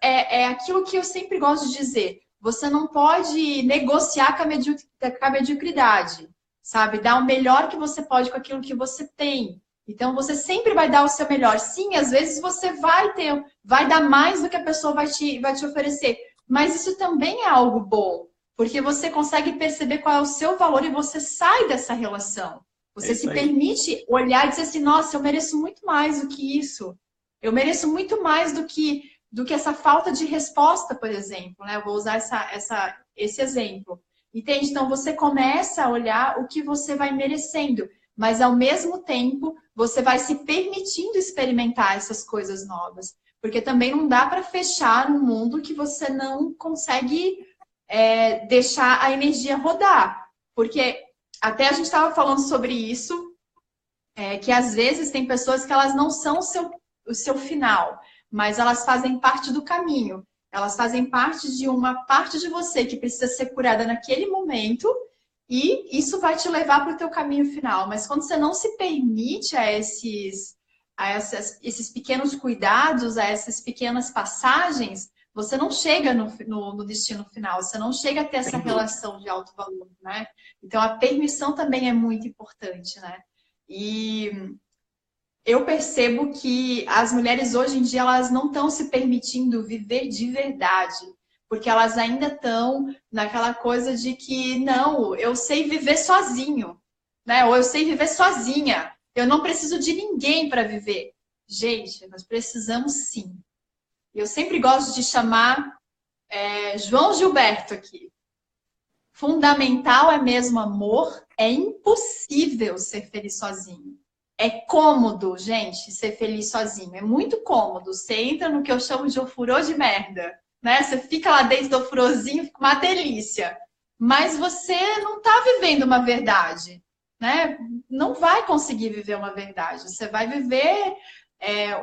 É aquilo que eu sempre gosto de dizer. Você não pode negociar com a mediocridade, sabe? Dar o melhor que você pode com aquilo que você tem. Então, você sempre vai dar o seu melhor. Sim, às vezes você vai dar mais do que a pessoa vai te oferecer. Mas isso também é algo bom, porque você consegue perceber qual é o seu valor e você sai dessa relação. É Você isso se aí. permite olhar e dizer assim: nossa, eu mereço muito mais do que isso. Eu mereço muito mais do que essa falta de resposta, por exemplo, né? Eu vou usar esse exemplo. Entende? Então você começa a olhar o que você vai merecendo, mas ao mesmo tempo você vai se permitindo experimentar essas coisas novas. Porque também não dá para fechar num mundo que você não consegue deixar a energia rodar. Porque até a gente estava falando sobre isso, que às vezes tem pessoas que elas não são o seu final, mas elas fazem parte do caminho. Elas fazem parte de uma parte de você que precisa ser curada naquele momento e isso vai te levar para o teu caminho final. Mas quando você não se permite a esses pequenos cuidados, a essas pequenas passagens, você não chega no destino final, você não chega a ter essa Sem dúvida. relação de alto valor, né? Então a permissão também é muito importante, né? E eu percebo que as mulheres hoje em dia elas não estão se permitindo viver de verdade, porque elas ainda estão naquela coisa de que não, eu sei viver sozinho, né? Ou eu sei viver sozinha. Eu não preciso de ninguém para viver. Gente, nós precisamos sim. Eu sempre gosto de chamar João Gilberto aqui. Fundamental é mesmo amor. É impossível ser feliz sozinho. É cômodo, gente, ser feliz sozinho. É muito cômodo. Você entra no que eu chamo de ofurô de merda, né? Você fica lá dentro do ofurôzinho, fica uma delícia. Mas você não está vivendo uma verdade, né? Não vai conseguir viver uma verdade. Você vai viver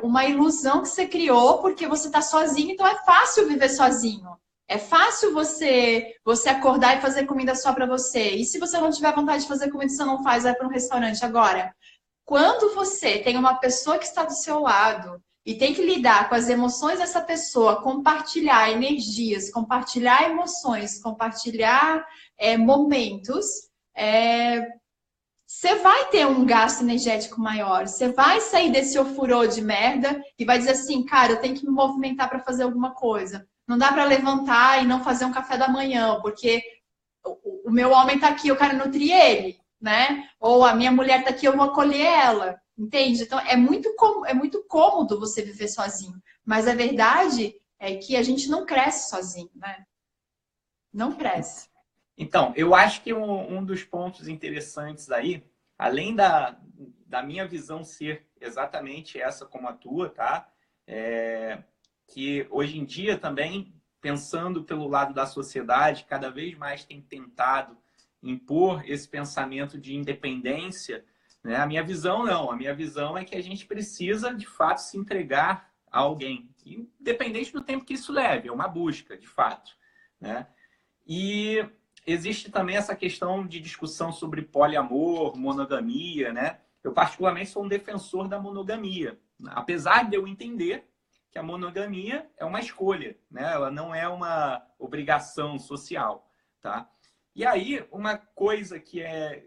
uma ilusão que você criou porque você está sozinho, então é fácil viver sozinho. É fácil você acordar e fazer comida só para você. E se você não tiver vontade de fazer comida, você não faz, vai para um restaurante. Agora, quando você tem uma pessoa que está do seu lado e tem que lidar com as emoções dessa pessoa, compartilhar energias, compartilhar emoções, compartilhar momentos, você vai ter um gasto energético maior. Você vai sair desse ofurô de merda e vai dizer assim, cara, eu tenho que me movimentar para fazer alguma coisa. Não dá para levantar e não fazer um café da manhã, porque o meu homem está aqui, eu quero nutrir ele, né? Ou a minha mulher está aqui, eu vou acolher ela. Entende? Então, é muito cômodo você viver sozinho. Mas a verdade é que a gente não cresce sozinho, né? Não cresce. Então, eu acho que um dos pontos interessantes aí, além da minha visão ser exatamente essa como a tua, tá? Que hoje em dia também, pensando pelo lado da sociedade, cada vez mais tem tentado impor esse pensamento de independência, né? A minha visão não, a minha visão é que a gente precisa, de fato, se entregar a alguém, independente do tempo que isso leve, é uma busca, de fato, né? E existe também essa questão de discussão sobre poliamor, monogamia, né? Eu particularmente sou um defensor da monogamia, apesar de eu entender que a monogamia é uma escolha, né? Ela não é uma obrigação social, tá? E aí, uma coisa que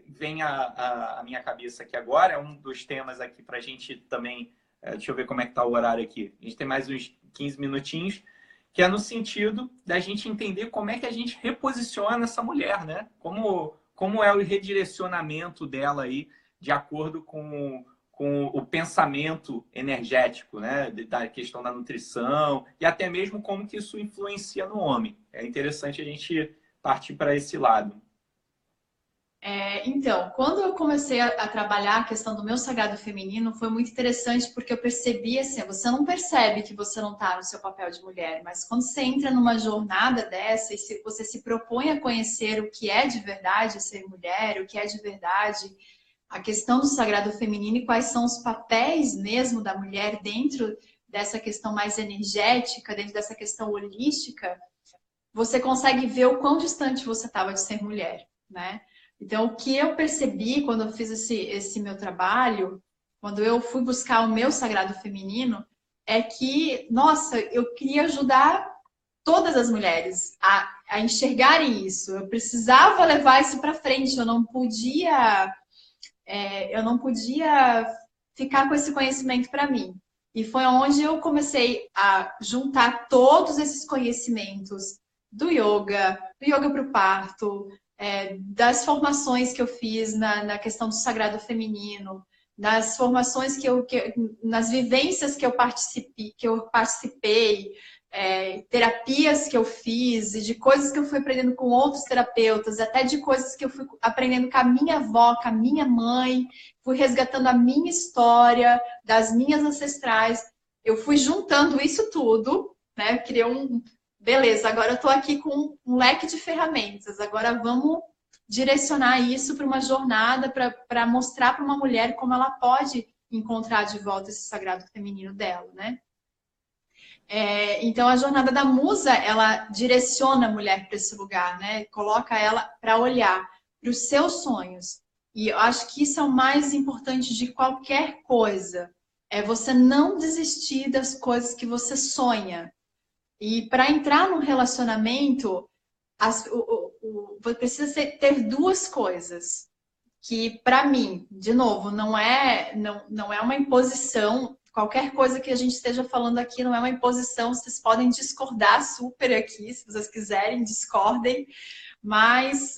vem à minha cabeça aqui agora, é um dos temas aqui para a gente também... Deixa eu ver como é que está o horário aqui. A gente tem mais uns 15 minutinhos, que é no sentido da gente entender como é que a gente reposiciona essa mulher, né? Como é o redirecionamento dela aí, de acordo com o pensamento energético, né? Da questão da nutrição e até mesmo como que isso influencia no homem. É interessante a gente partir para esse lado. Então, quando eu comecei a trabalhar a questão do meu sagrado feminino, foi muito interessante porque eu percebi assim, você não percebe que você não está no seu papel de mulher, mas quando você entra numa jornada dessa e você se propõe a conhecer o que é de verdade ser mulher, o que é de verdade a questão do sagrado feminino e quais são os papéis mesmo da mulher dentro dessa questão mais energética, dentro dessa questão holística, você consegue ver o quão distante você estava de ser mulher, né? Então, o que eu percebi quando eu fiz esse meu trabalho, quando eu fui buscar o meu sagrado feminino, é que, nossa, eu queria ajudar todas as mulheres a enxergarem isso. Eu precisava levar isso para frente, eu não podia ficar com esse conhecimento para mim. E foi onde eu comecei a juntar todos esses conhecimentos do yoga para o parto, das formações que eu fiz na questão do sagrado feminino, nas formações nas vivências que eu participei, terapias que eu fiz e de coisas que eu fui aprendendo com outros terapeutas, até de coisas que eu fui aprendendo com a minha avó, com a minha mãe, fui resgatando a minha história, das minhas ancestrais. Eu fui juntando isso tudo, né? Criei beleza, agora eu estou aqui com um leque de ferramentas, agora vamos direcionar isso para uma jornada, para mostrar para uma mulher como ela pode encontrar de volta esse sagrado feminino dela, né? Então, a jornada da musa, ela direciona a mulher para esse lugar, né? Coloca ela para olhar para os seus sonhos. E eu acho que isso é o mais importante de qualquer coisa. É você não desistir das coisas que você sonha. E para entrar num relacionamento, precisa ter duas coisas. Que, para mim, de novo, não é uma imposição. Qualquer coisa que a gente esteja falando aqui não é uma imposição, vocês podem discordar super aqui, se vocês quiserem, discordem. Mas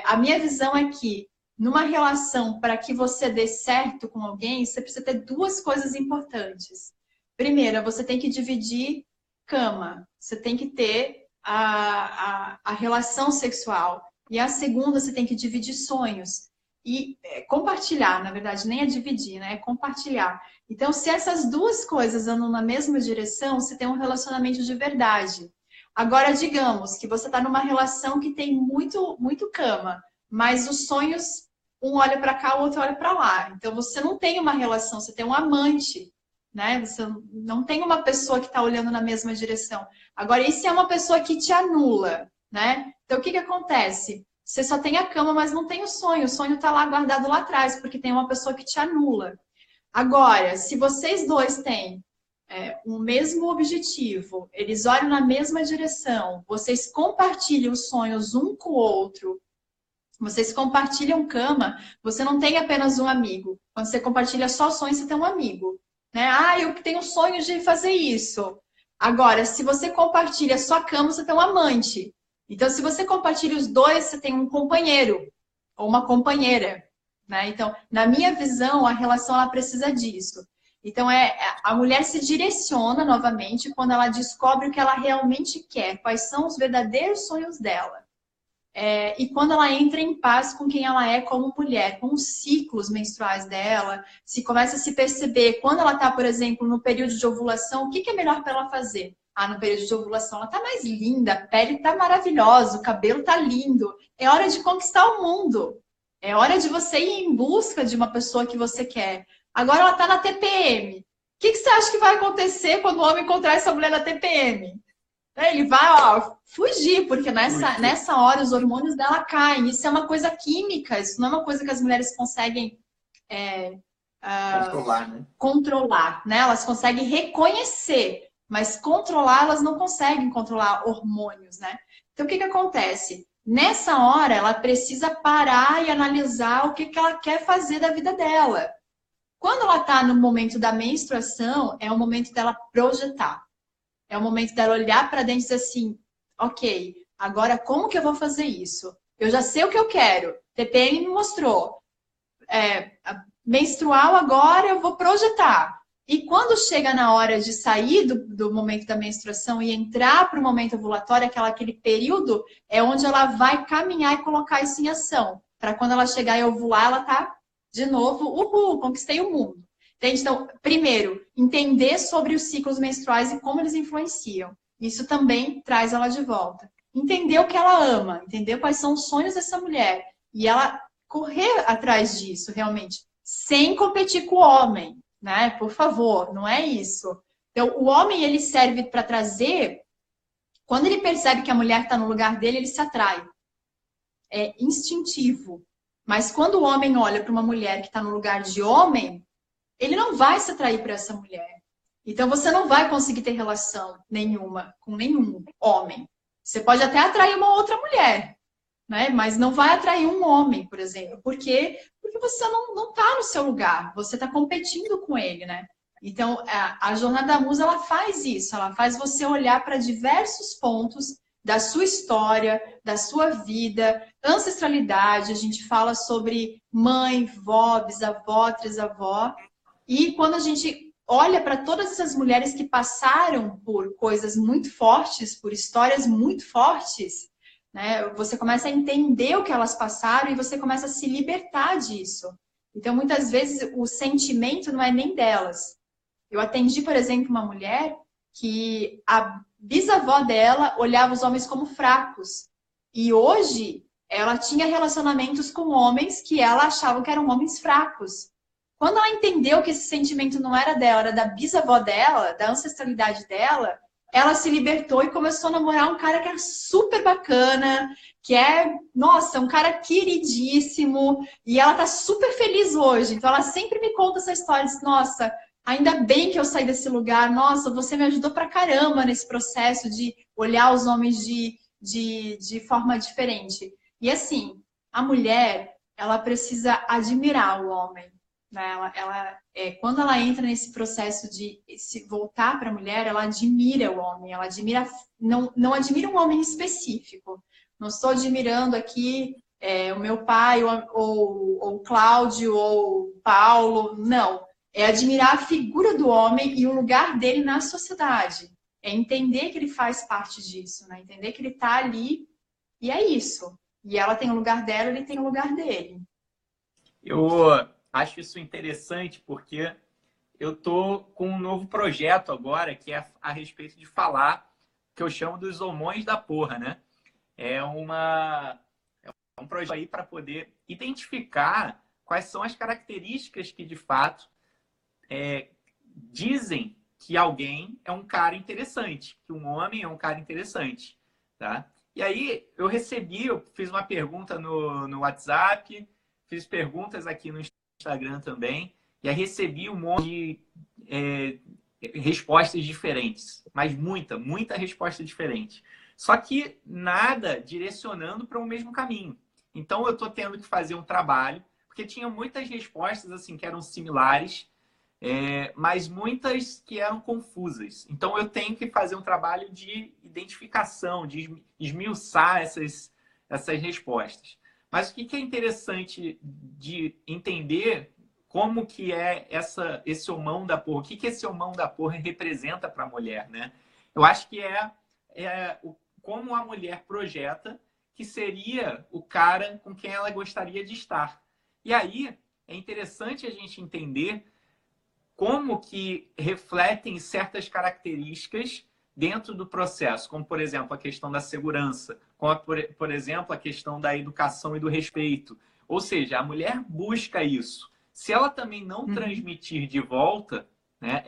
a minha visão é que, numa relação, para que você dê certo com alguém, você precisa ter duas coisas importantes. Primeira, você tem que dividir cama, você tem que ter a relação sexual. E a segunda, você tem que dividir sonhos. E compartilhar, na verdade, nem é dividir, né? É compartilhar. Então, se essas duas coisas andam na mesma direção, você tem um relacionamento de verdade. Agora, digamos que você está numa relação que tem muito cama, mas os sonhos, um olha para cá, o outro olha para lá. Então, você não tem uma relação, você tem um amante, né? Você não tem uma pessoa que está olhando na mesma direção. Agora, e se é uma pessoa que te anula, né? Então, o que acontece? Você só tem a cama, mas não tem o sonho está lá guardado lá atrás, porque tem uma pessoa que te anula. Agora, se vocês dois têm o mesmo objetivo, eles olham na mesma direção, vocês compartilham os sonhos um com o outro, vocês compartilham cama, você não tem apenas um amigo. Quando você compartilha só sonhos, você tem um amigo. Né? Eu tenho sonhos de fazer isso. Agora, se você compartilha só cama, você tem um amante. Então, se você compartilha os dois, você tem um companheiro ou uma companheira, né? Então, na minha visão, a relação ela precisa disso. Então, a mulher se direciona novamente quando ela descobre o que ela realmente quer, quais são os verdadeiros sonhos dela. E quando ela entra em paz com quem ela é como mulher, com os ciclos menstruais dela, se começa a se perceber, quando ela está, por exemplo, no período de ovulação, o que é melhor para ela fazer? No período de ovulação, ela está mais linda, a pele está maravilhosa, o cabelo está lindo. É hora de conquistar o mundo. É hora de você ir em busca de uma pessoa que você quer. Agora ela está na TPM. O que você acha que vai acontecer quando o homem encontrar essa mulher na TPM? Ele vai fugir, porque nessa hora os hormônios dela caem. Isso é uma coisa química, isso não é uma coisa que as mulheres conseguem controlar, né? Elas conseguem reconhecer. Mas controlar, elas não conseguem controlar hormônios, né? Então, o que acontece? Nessa hora, ela precisa parar e analisar o que ela quer fazer da vida dela. Quando ela está no momento da menstruação, é o momento dela projetar. É o momento dela olhar para dentro e dizer assim, ok, agora como que eu vou fazer isso? Eu já sei o que eu quero. TPM me mostrou. Menstrual agora eu vou projetar. E quando chega na hora de sair do momento da menstruação e entrar para o momento ovulatório, aquele período é onde ela vai caminhar e colocar isso em ação. para quando ela chegar e ovular, ela tá de novo, uhul, conquistei o mundo. Entende? Então, primeiro, entender sobre os ciclos menstruais e como eles influenciam. Isso também traz ela de volta. Entender o que ela ama, entender quais são os sonhos dessa mulher. E ela correr atrás disso, realmente, sem competir com o homem, né? Por favor, não é isso. Então, o homem, ele serve para trazer... Quando ele percebe que a mulher está no lugar dele, ele se atrai. É instintivo. Mas quando o homem olha para uma mulher que está no lugar de homem, ele não vai se atrair para essa mulher. Então você não vai conseguir ter relação nenhuma com nenhum homem. Você pode até atrair uma outra mulher, né? Mas não vai atrair um homem, por exemplo. Por quê? Porque você não está no seu lugar. Você está competindo com ele, né? Então, a Jornada da Musa, ela faz isso. Ela faz você olhar para diversos pontos da sua história, da sua vida, ancestralidade. A gente fala sobre mãe, vó, bisavó, trisavó. E quando a gente olha para todas essas mulheres que passaram por coisas muito fortes, por histórias muito fortes, né, você começa a entender o que elas passaram e você começa a se libertar disso. Então, muitas vezes, o sentimento não é nem delas. Eu atendi, por exemplo, uma mulher que a bisavó dela olhava os homens como fracos. E hoje, ela tinha relacionamentos com homens que ela achava que eram homens fracos. Quando ela entendeu que esse sentimento não era dela, era da bisavó dela, da ancestralidade dela, ela se libertou e começou a namorar um cara que era super bacana, que é, nossa, um cara queridíssimo, e ela tá super feliz hoje. Então ela sempre me conta essa história, diz, nossa, ainda bem que eu saí desse lugar, nossa, você me ajudou pra caramba nesse processo de olhar os homens de forma diferente. E assim, a mulher, ela precisa admirar o homem. Né? Quando ela entra nesse processo de se voltar para a mulher, ela admira o homem, ela admira, não admira um homem específico. Não estou admirando aqui o meu pai, ou o Cláudio, ou o Paulo, não. É admirar a figura do homem e o lugar dele na sociedade. É entender que ele faz parte disso, né? Entender que ele está ali e é isso. E ela tem o lugar dela, ele tem o lugar dele. Eu acho isso interessante porque eu tô com um novo projeto agora que é a respeito de falar, que eu chamo dos homões da porra, né? É um projeto aí para poder identificar quais são as características que de fato dizem que alguém é um cara interessante, que um homem é um cara interessante, tá? E aí eu fiz uma pergunta no WhatsApp, fiz perguntas aqui no Instagram também, e aí recebi um monte de respostas diferentes, mas muita resposta diferente. Só que nada direcionando para o mesmo caminho. Então eu estou tendo que fazer um trabalho, porque tinha muitas respostas assim que eram similares, mas muitas que eram confusas. Então eu tenho que fazer um trabalho de identificação, de esmiuçar essas respostas. Mas o que é interessante de entender como que é esse homão da porra, o que esse homão da porra representa para a mulher, né? Eu acho que como a mulher projeta que seria o cara com quem ela gostaria de estar. E aí é interessante a gente entender como que refletem certas características dentro do processo, como, por exemplo, a questão da segurança, como, por exemplo, a questão da educação e do respeito. Ou seja, a mulher busca isso. Se ela também não transmitir de volta, né,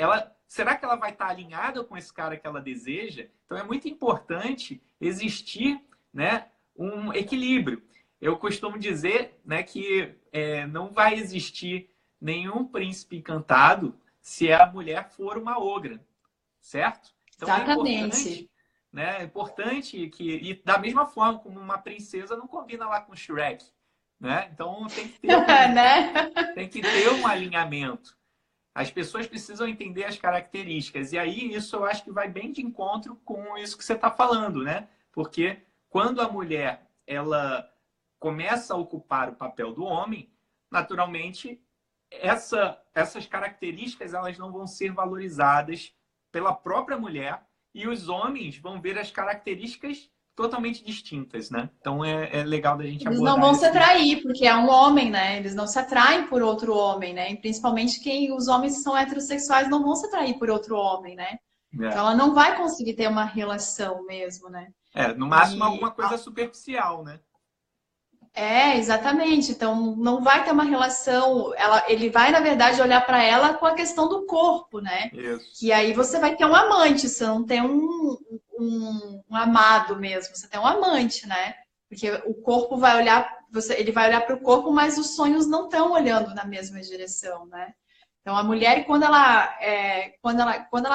será que ela vai estar alinhada com esse cara que ela deseja? Então, é muito importante existir, né, um equilíbrio. Eu costumo dizer, né, que não vai existir nenhum príncipe encantado se a mulher for uma ogra, certo? Então Exatamente. é importante que, e da mesma forma como uma princesa não combina lá com Shrek, né? Então Né? tem que ter um alinhamento. As pessoas precisam entender as características. E aí isso eu acho que vai bem de encontro com isso que você está falando, né? Porque quando a mulher ela começa a ocupar o papel do homem, naturalmente essas características elas não vão ser valorizadas pela própria mulher e os homens vão ver as características totalmente distintas, né? Então é legal da gente Eles abordar não vão se esse... atrair, porque é um homem, né? Eles não se atraem por outro homem, né? E principalmente os homens que são heterossexuais não vão se atrair por outro homem, né? Então ela não vai conseguir ter uma relação mesmo, né? No máximo alguma coisa superficial, né? Exatamente. Então, não vai ter uma relação. Ele vai, na verdade, olhar para ela com a questão do corpo, né? Isso. Que aí você vai ter um amante, você não tem um amado mesmo, você tem um amante, né? Porque o corpo vai olhar, ele vai olhar para o corpo, mas os sonhos não estão olhando na mesma direção, né? Então, a mulher, quando ela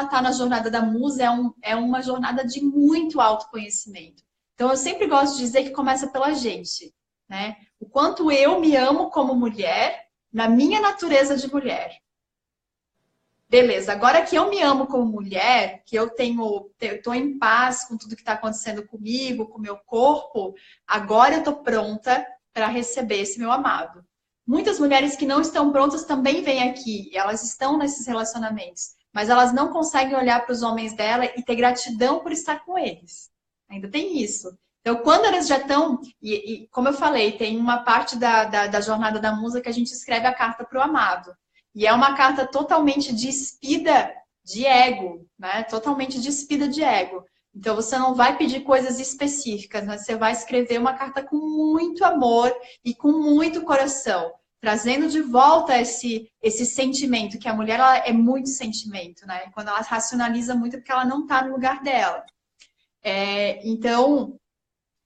está na jornada da musa, é uma jornada de muito autoconhecimento. Então, eu sempre gosto de dizer que começa pela gente, né? O quanto eu me amo como mulher, na minha natureza de mulher. Beleza, agora que eu me amo como mulher, que eu estou em paz com tudo que está acontecendo comigo, com o meu corpo, agora eu estou pronta para receber esse meu amado. Muitas mulheres que não estão prontas também vêm aqui, e elas estão nesses relacionamentos, mas elas não conseguem olhar para os homens dela e ter gratidão por estar com eles. Ainda tem isso. Então, quando elas já estão, e como eu falei, tem uma parte da jornada da musa que a gente escreve a carta para o amado. E é uma carta totalmente despida de ego, né? Totalmente despida de ego. Então, você não vai pedir coisas específicas, mas você vai escrever uma carta com muito amor e com muito coração, trazendo de volta esse sentimento, que a mulher ela é muito sentimento, né? Quando ela racionaliza muito, é porque ela não está no lugar dela. Então,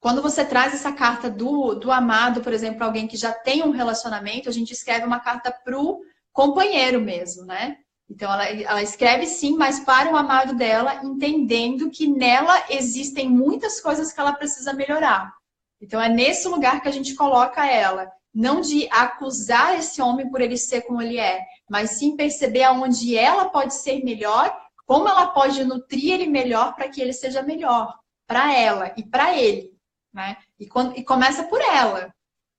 quando você traz essa carta do amado, por exemplo, alguém que já tem um relacionamento, a gente escreve uma carta pro companheiro mesmo, né? Então, ela escreve sim, mas para o amado dela, entendendo que nela existem muitas coisas que ela precisa melhorar. Então, é nesse lugar que a gente coloca ela. Não de acusar esse homem por ele ser como ele é, mas sim perceber aonde ela pode ser melhor, como ela pode nutrir ele melhor para que ele seja melhor, para ela e para ele, né? E começa por ela.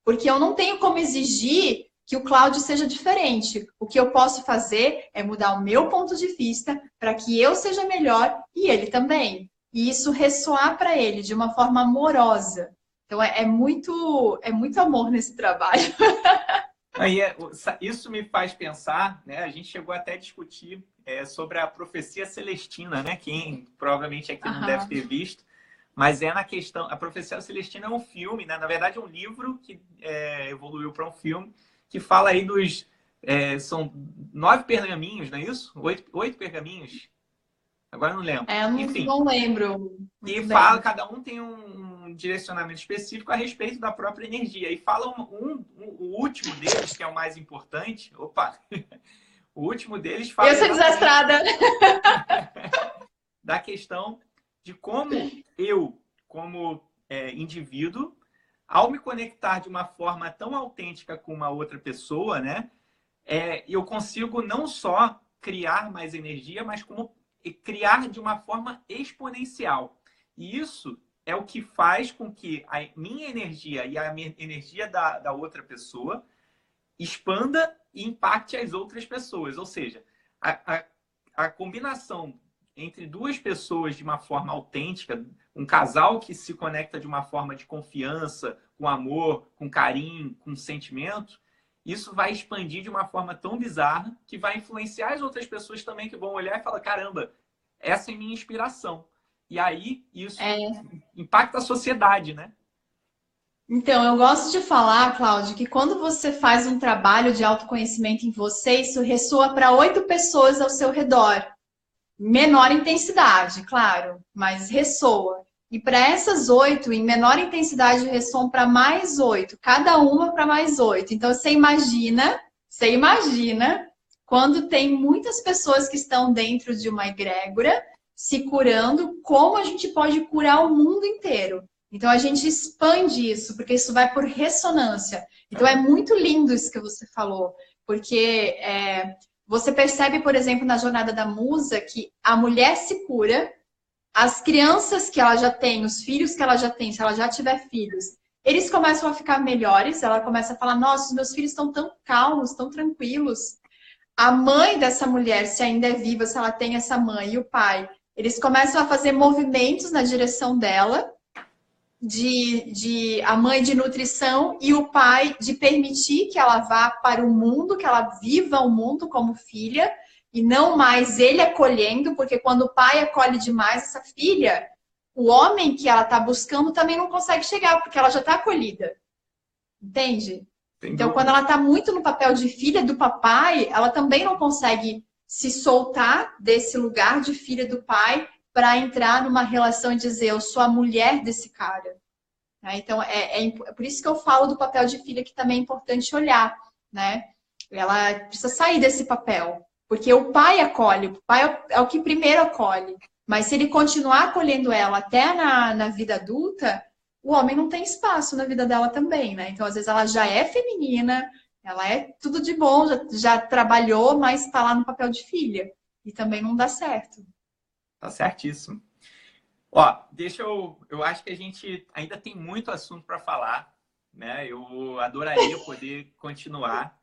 Porque eu não tenho como exigir que o Cláudio seja diferente. O que eu posso fazer é mudar o meu ponto de vista para que eu seja melhor e ele também. E isso ressoar para ele de uma forma amorosa. Então, é muito amor nesse trabalho. Aí, isso me faz pensar, né? A gente chegou até a discutir sobre a profecia celestina, né? Quem provavelmente aqui não deve ter visto. Mas na questão... A Profecia Celestina é um filme, né? Na verdade, é um livro que evoluiu para um filme, que fala aí dos... são 9 pergaminhos, não é isso? 8 pergaminhos? Agora não lembro. Enfim, não lembro. E fala, cada um tem um direcionamento específico a respeito da própria energia. E fala o último deles, que é o mais importante. Opa! O último deles fala... Eu sou desastrada! Da questão de como eu, como indivíduo, ao me conectar de uma forma tão autêntica com uma outra pessoa, né, eu consigo não só criar mais energia, mas como criar de uma forma exponencial. E isso é o que faz com que a minha energia e a minha energia da outra pessoa expanda e impacte as outras pessoas. Ou seja, a combinação entre duas pessoas de uma forma autêntica, um casal que se conecta de uma forma de confiança, com amor, com carinho, com sentimento, isso vai expandir de uma forma tão bizarra que vai influenciar as outras pessoas também, que vão olhar e falar, caramba, essa é minha inspiração. E aí isso impacta a sociedade, né? Então, eu gosto de falar, Cláudio, que quando você faz um trabalho de autoconhecimento em você, isso ressoa para 8 pessoas ao seu redor. Menor intensidade, claro, mas ressoa. E para essas 8, em menor intensidade, ressoam para mais 8, cada uma para mais 8. Então, você imagina quando tem muitas pessoas que estão dentro de uma egrégora se curando, como a gente pode curar o mundo inteiro. Então, a gente expande isso, porque isso vai por ressonância. Então, é muito lindo isso que você falou, porque você percebe, por exemplo, na Jornada da Musa, que a mulher se cura, as crianças que ela já tem, os filhos que ela já tem, se ela já tiver filhos, eles começam a ficar melhores, ela começa a falar, nossa, os meus filhos estão tão calmos, tão tranquilos. A mãe dessa mulher, se ainda é viva, se ela tem essa mãe e o pai, eles começam a fazer movimentos na direção dela, de a mãe de nutrição e o pai de permitir que ela vá para o mundo, que ela viva o mundo como filha, e não mais ele acolhendo, porque quando o pai acolhe demais essa filha, o homem que ela está buscando também não consegue chegar, porque ela já está acolhida. Entende? Então, quando ela está muito no papel de filha do papai, ela também não consegue se soltar desse lugar de filha do pai para entrar numa relação e dizer, eu sou a mulher desse cara. Então, por isso que eu falo do papel de filha, que também é importante olhar, né? Ela precisa sair desse papel, porque o pai acolhe, o pai é o que primeiro acolhe. Mas se ele continuar acolhendo ela até na vida adulta, o homem não tem espaço na vida dela também, né? Então, às vezes, ela já é feminina, ela é tudo de bom, já trabalhou, mas está lá no papel de filha. E também não dá certo. Tá certíssimo. Ó, eu acho que a gente ainda tem muito assunto para falar, né? Eu adoraria poder continuar.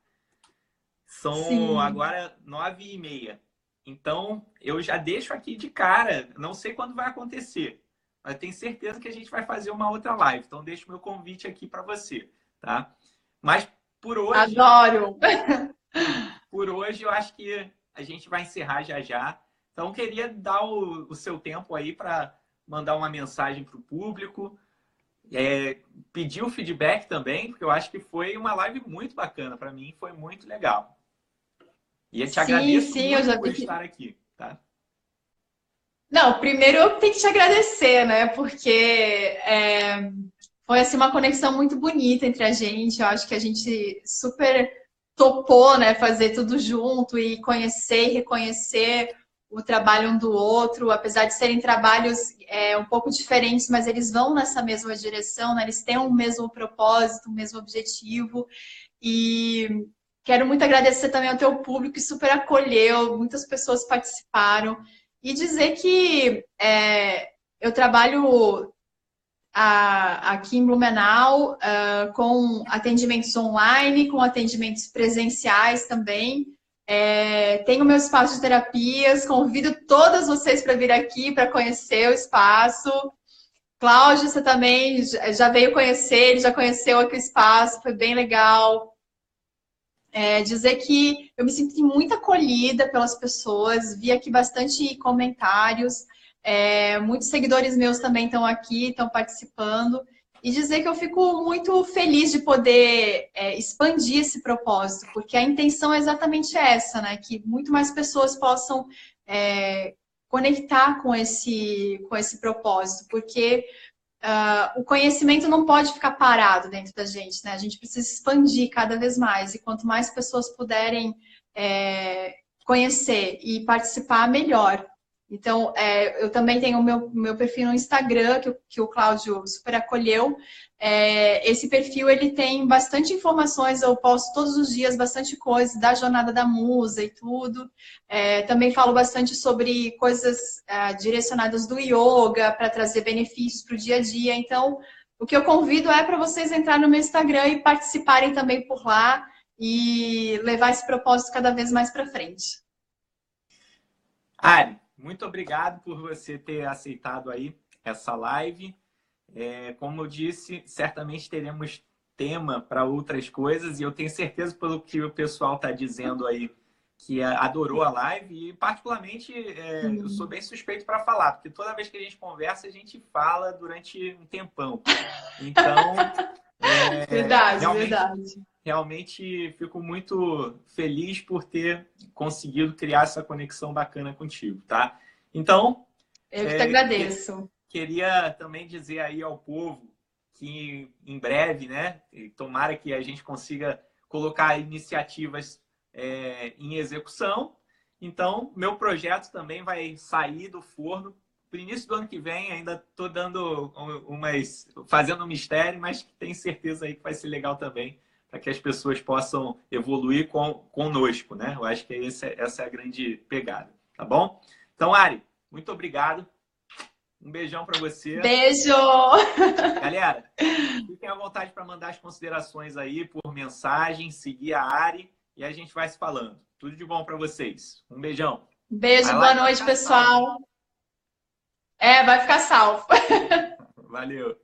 São agora 9h30. Então, eu já deixo aqui de cara, não sei quando vai acontecer, mas tenho certeza que a gente vai fazer uma outra live. Então, deixo o meu convite aqui para você, tá? Mas por hoje... Adoro! Por hoje, eu acho que a gente vai encerrar já já. Então, queria dar o seu tempo aí para mandar uma mensagem para o público, pedir o feedback também, porque eu acho que foi uma live muito bacana. Para mim, foi muito legal. E eu te agradeço muito por estar aqui, tá? Não, primeiro eu tenho que te agradecer, né? Porque foi assim, uma conexão muito bonita entre a gente. Eu acho que a gente super topou, né? Fazer tudo junto e conhecer e reconhecer o trabalho um do outro, apesar de serem trabalhos um pouco diferentes, mas eles vão nessa mesma direção, né? Eles têm o mesmo propósito, o mesmo objetivo. E quero muito agradecer também ao teu público que super acolheu, muitas pessoas participaram. E dizer que eu trabalho aqui em Blumenau com atendimentos online, com atendimentos presenciais também. Tenho meu espaço de terapias, convido todas vocês para vir aqui para conhecer o espaço. Cláudio, você também já veio conhecer, ele já conheceu aqui o espaço, foi bem legal. Dizer que eu me sinto muito acolhida pelas pessoas, vi aqui bastante comentários, muitos seguidores meus também estão aqui, estão participando, e dizer que eu fico muito feliz de poder expandir esse propósito, porque a intenção é exatamente essa, né? Que muito mais pessoas possam conectar com esse propósito, porque o conhecimento não pode ficar parado dentro da gente, né? A gente precisa expandir cada vez mais. E quanto mais pessoas puderem conhecer e participar, melhor. Então, eu também tenho o meu perfil no Instagram, que o Cláudio super acolheu. Esse perfil, ele tem bastante informações, eu posto todos os dias bastante coisa da Jornada da Musa e tudo. Também falo bastante sobre coisas direcionadas do yoga, para trazer benefícios para o dia a dia. Então, o que eu convido é para vocês entrarem no meu Instagram e participarem também por lá e levar esse propósito cada vez mais para frente. Ari, muito obrigado por você ter aceitado aí essa live. Como eu disse, certamente teremos tema para outras coisas e eu tenho certeza pelo que o pessoal está dizendo aí que adorou a live e particularmente eu sou bem suspeito para falar, porque toda vez que a gente conversa, a gente fala durante um tempão. Então, verdade, verdade. Realmente fico muito feliz por ter conseguido criar essa conexão bacana contigo, tá? Então... Eu que te agradeço. Queria também dizer aí ao povo que em breve, né? Tomara que a gente consiga colocar iniciativas em execução. Então, meu projeto também vai sair do forno no início do ano que vem. Ainda estou dando fazendo um mistério, mas tenho certeza aí que vai ser legal também, para que as pessoas possam evoluir conosco, né? Eu acho que essa é a grande pegada, tá bom? Então, Ari, muito obrigado. Um beijão para você. Beijo! Galera, fiquem à vontade para mandar as considerações aí por mensagem, seguir a Ari e a gente vai se falando. Tudo de bom para vocês. Um beijão. Beijo, boa noite, pessoal. Vai ficar salvo. Valeu.